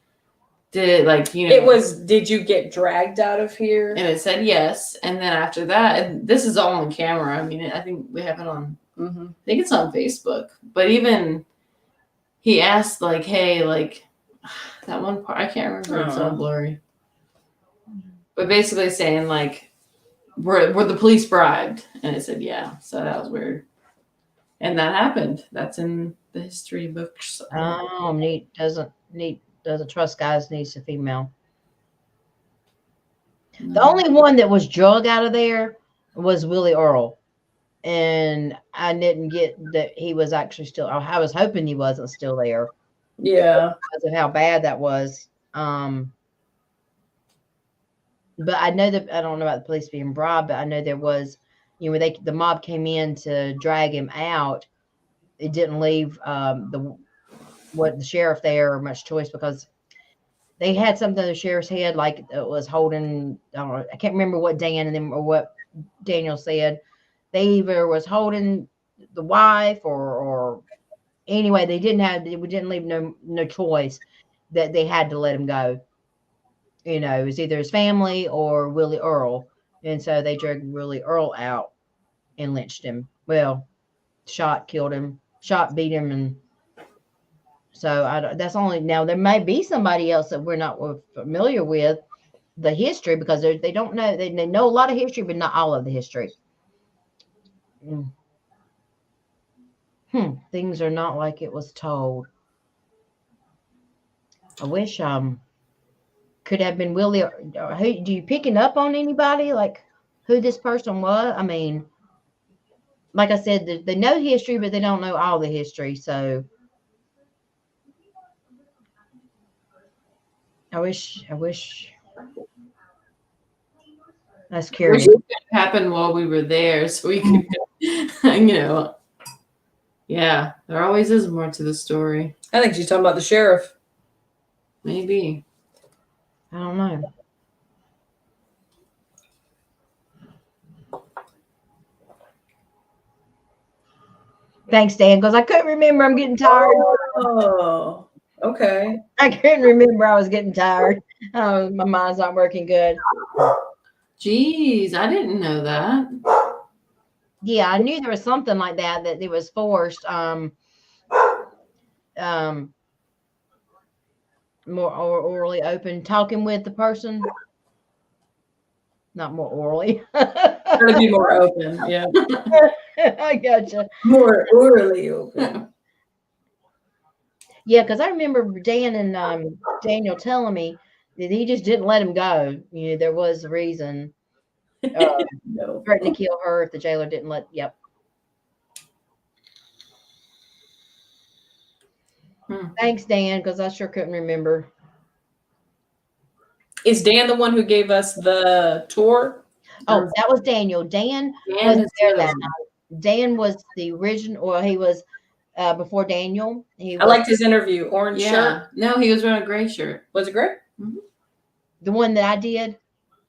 did you get dragged out of here? And it said yes. And then after that, and this is all on camera. I mean, I think we have it on, I think it's on Facebook. But even he asked like, hey, like that one part, I can't remember. It's all blurry. But basically saying like, were the police bribed? And it said, yeah. So that was weird. And that happened. That's in the history books. Oh, neat. Doesn't trust guys, needs a female. No. The only one that was drug out of there was Willie Earl. And I didn't get that he was actually still. I was hoping he wasn't still there Yeah. because of how bad that was. But I know that I don't know about the police being bribed, but I know there was, when the mob came in to drag him out, it didn't leave the sheriff there much choice because they had something in the sheriff's head like it was holding. I don't know. I can't remember what Dan and them or what Daniel said. They either was holding the wife or anyway we didn't leave no choice that they had to let him go. It was either his family or Willie Earl. And so they dragged Willie Earl out and lynched him. Well, killed him, beat him. And so that's only, now there may be somebody else that we're not familiar with the history because they don't know, they know a lot of history, but not all of the history. Things are not like it was told. I wish, could have been Willie. Who do you picking up on anybody like who this person was? I mean, like I said, they know history, but they don't know all the history. So I wish that's curious. Which happened while we were there, so we could, yeah, there always is more to the story. I think she's talking about the sheriff. Maybe. I don't know. Thanks, Dan, because I couldn't remember. I'm getting tired. Oh, okay. I couldn't remember. I was getting tired. Oh, my mind's not working good. Jeez, I didn't know that. Yeah, I knew there was something like that it was forced. More orally open, talking with the person. Not more orally. Gotta be more open. Yeah. I gotcha. More orally open. Yeah, because I remember Dan and Daniel telling me that he just didn't let him go. There was a reason. No. Threatened to kill her if the jailer didn't let. Yep. Thanks, Dan, because I sure couldn't remember. Is Dan the one who gave us the tour? Oh, that was Daniel. Dan wasn't there that night. Dan was the original. Well, he was before Daniel. I liked his interview. Orange shirt. No, he was wearing a gray shirt. Was it great? Mm-hmm. The one that I did.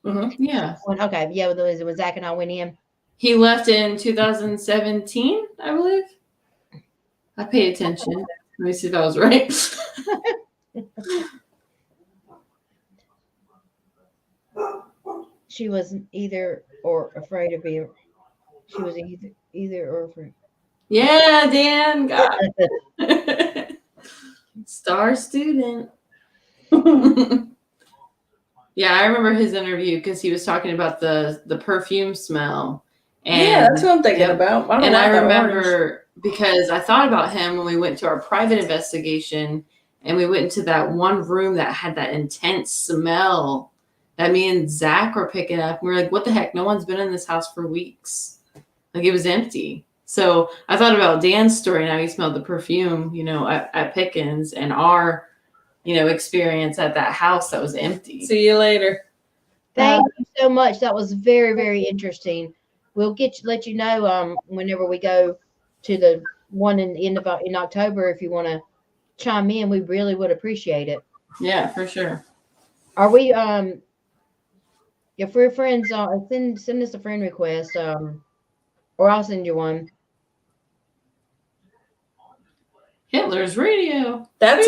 Mm-hmm. Yeah. Okay. Yeah, when Zach and I went in. He left in 2017, I believe. I paid attention. Let me see if I was right. She wasn't either or afraid of being. She was either or afraid. Yeah, Dan. God. Star student. Yeah, I remember his interview because he was talking about the perfume smell. And, yeah, that's what I'm thinking about. I remember because I thought about him when we went to our private investigation and we went into that one room that had that intense smell that me and Zach were picking up. We were like, what the heck? No one's been in this house for weeks. Like it was empty. So I thought about Dan's story. Now he smelled the perfume, at Pickens and our, experience at that house that was empty. See you later. Thank you so much. That was very, very interesting. We'll let you know whenever we go to the one in October. If you want to chime in, we really would appreciate it. Yeah, for sure. Are we if we're friends, send us a friend request, or I'll send you one. Hitler's radio. That's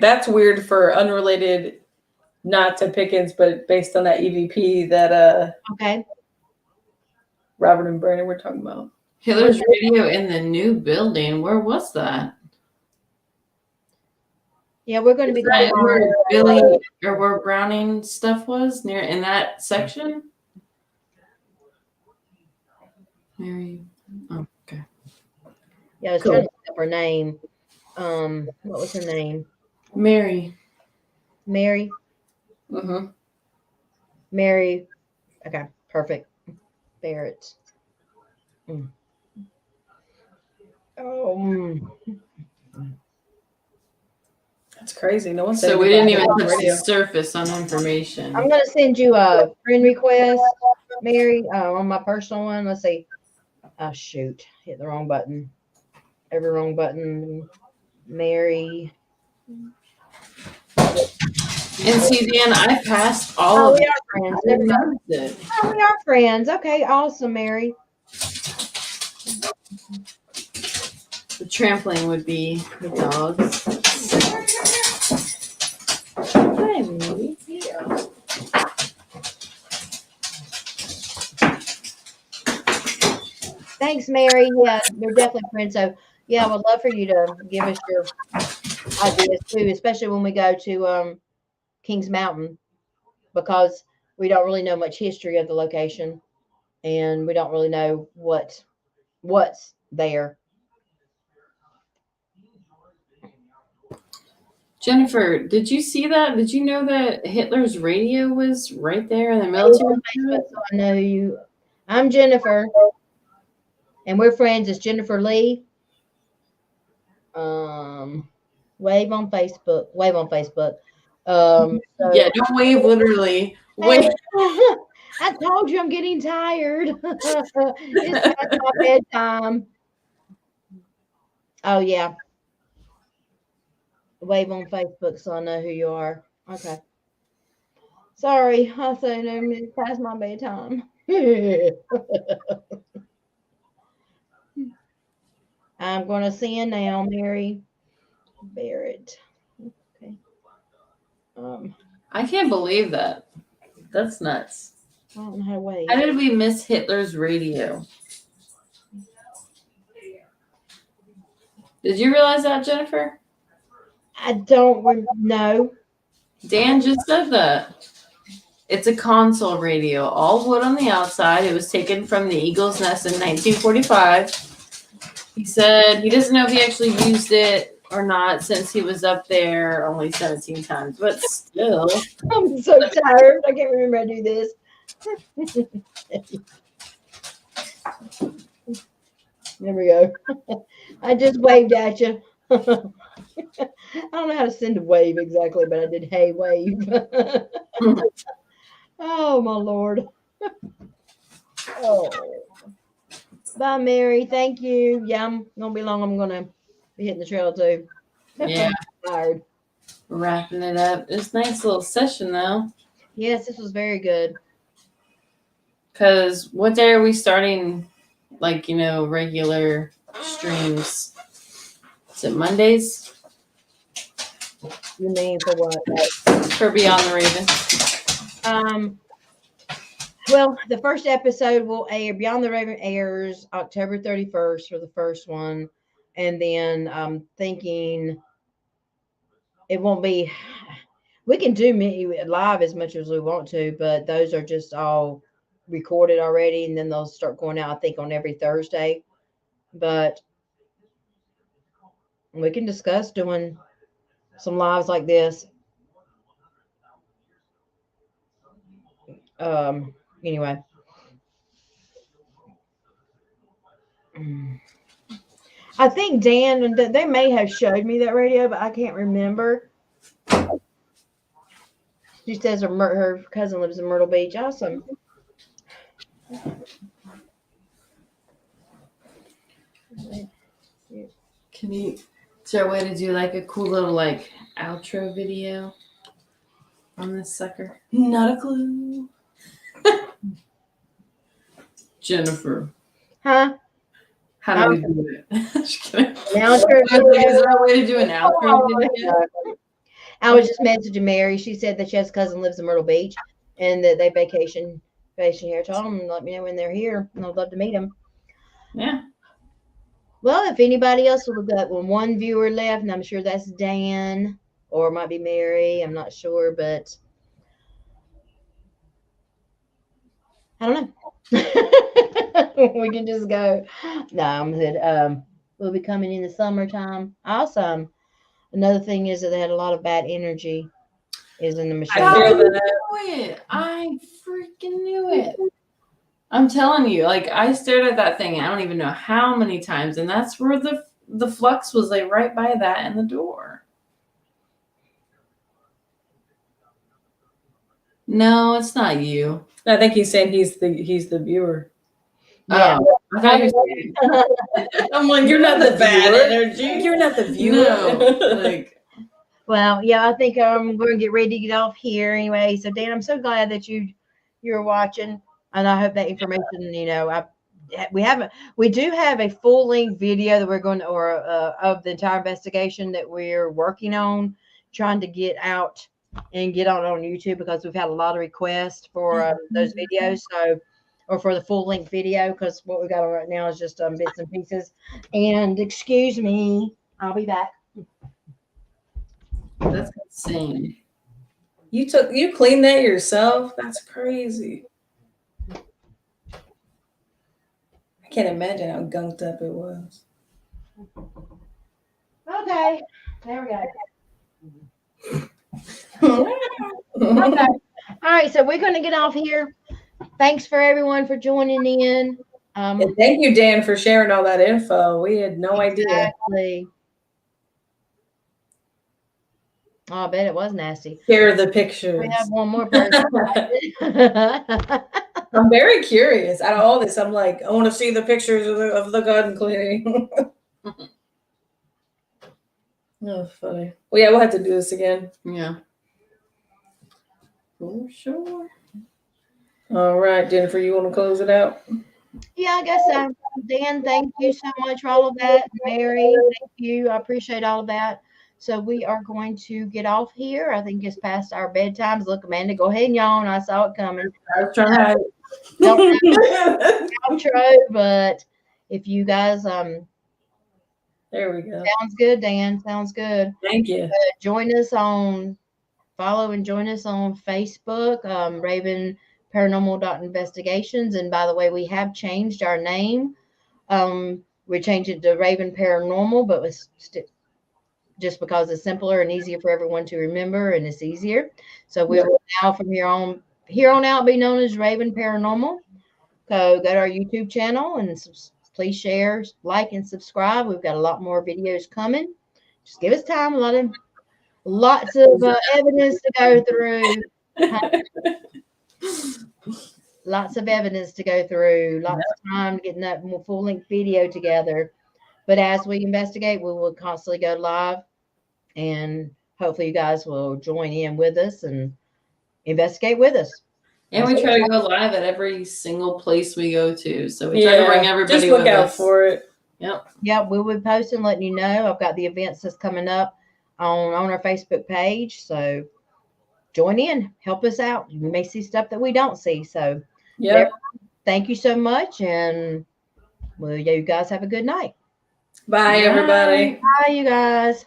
that's weird for unrelated, not to Pickens, but based on that EVP that okay. Robert and Brandon were talking about. Hitler's radio in the new building. Where was that? Yeah, we're going to be going where Billy or where Browning stuff was near in that section. Mary. Oh, okay. Yeah, I was trying to look up her name. What was her name? Mary. Mary. Mm-hmm. Mary. Okay, perfect. Barrett. Mm. Oh, That's crazy. No one So said we didn't even goodbye. touch the surface on information. I'm gonna send you a friend request, Mary, on my personal one. Let's see. Oh shoot, hit the wrong button. Every wrong button. Mary. And see, Dan, I passed all Oh, of we it. are friends. I didn't notice it. Oh, we are friends. Okay, awesome, Mary. The trampling would be the dogs. Hi, Mary. Thanks, Mary. Yeah, they're definitely friends. So, yeah, I would love for you to give us your ideas too, especially when we go to Kings Mountain, because we don't really know much history of the location, and we don't really know what's there. Jennifer, did you see that? Did you know that Hitler's radio was right there in the Hey, military? on Facebook, so I know you. I'm Jennifer, and we're friends. It's Jennifer Lee. Wave on Facebook. Wave on Facebook. Yeah, don't wave literally. Wave. I told you I'm getting tired. It's past my bedtime. Oh yeah. Wave on Facebook so I know who you are. Okay. Sorry, I said it's past my bedtime. I'm gonna send now, Mary Barrett. Okay. I can't believe that. That's nuts. I don't know how to wave. How did we miss Hitler's radio? Did you realize that, Jennifer? I don't know. Dan just said that. It's a console radio, all wood on the outside. It was taken from the Eagle's Nest in 1945. He said he doesn't know if he actually used it or not since he was up there only 17 times, but still. I'm so tired. I can't remember how to do this. There we go. I just waved at you. I don't know how to send a wave exactly, but I did hey wave. Oh my Lord. Oh. Bye, Mary. Thank you. Yeah, I'm gonna be long. I'm gonna be hitting the trail too. Yeah, Tired. wrapping it up. It's a nice little session though. Yes, this was very good. Because what day are we starting, like, regular streams? Is it Mondays? You mean for what? For Beyond the Raven? Well, the first episode will air. Beyond the Raven airs October 31st for the first one, and then I'm thinking it won't be. We can do live as much as we want to, but those are just all recorded already, and then they'll start going out, I think, on every Thursday. But we can discuss doing some lives like this. Anyway. I think Dan, they may have showed me that radio, but I can't remember. She says her cousin lives in Myrtle Beach. Awesome. Is there a way to do like a cool little outro video on this sucker? Not a clue. Jennifer, Huh? how do we do it? Just kidding. Outro Is there a way to do an outro video? I was just messaging Mary. She said that she has a cousin lives in Myrtle Beach and that they vacation here. I told them, let me know when they're here, and I'd love to meet them. Yeah. Well, if anybody else will got one viewer left, and I'm sure that's Dan, or it might be Mary. I'm not sure, but I don't know. We can just go. No, I'm good. We'll be coming in the summertime. Awesome. Another thing is that they had a lot of bad energy is in the machine. I knew it. I freaking knew it. I'm telling you, like I stared at that thing. I don't even know how many times, and that's where the flux was, like right by that and the door. No, it's not you. I think he's saying he's the viewer. Yeah. Oh, I thought you were saying- I'm like, You're not the bad viewer. energy. You're not the viewer. No, like Well, yeah, I think we're going to get ready to get off here anyway. So, Dan, I'm so glad that you're watching, and I hope that information, we do have a full length video that we're going to, or of the entire investigation that we're working on, trying to get out and get on YouTube, because we've had a lot of requests for those videos. So, or for the full length video, because what we got on right now is just bits and pieces. And excuse me, I'll be back. that's insane. You cleaned that yourself? That's crazy. I can't imagine how gunked up it was. Okay, there we go. Okay. All right, so we're going to get off here. Thanks for everyone for joining in. And thank you, Dan, for sharing all that info. We had no idea. Exactly. Oh, I bet it was nasty. Share the pictures. We have one more person. I'm very curious. Out of all this, I'm like, I want to see the pictures of the garden clearing. Oh, funny. Well, yeah, we'll have to do this again. Yeah. For sure. All right, Jennifer, you want to close it out? Yeah, I guess so. Dan, thank you so much for all of that. Mary, thank you. I appreciate all of that. So we are going to get off here. I think it's past our bedtimes. Look, Amanda, go ahead and yawn. I saw it coming. That's right. Don't have outro, but if you guys There we go. sounds good, Dan. Sounds good. Thank you. Follow and join us on Facebook, Raven Paranormal Investigations. And by the way, we have changed our name. We changed it to Raven Paranormal, but it's just because it's simpler and easier for everyone to remember, and it's easier. So we will now, from here on out, be known as Raven Paranormal. So go to our YouTube channel and please share, like, and subscribe. We've got a lot more videos coming. Just give us time. Lots of evidence to go through. Lots of evidence to go through. Lots of time getting that more full-length video together. But as we investigate, we will constantly go live, and hopefully you guys will join in with us and investigate with us. And we try to go live at every single place we go to. So we try to bring everybody just look with out us. for it. Yep. Yeah, we'll be posting, letting you know. I've got the events that's coming up on our Facebook page. So join in, help us out. You may see stuff that we don't see. So thank you so much. And you guys have a good night. Bye, everybody. Bye, you guys.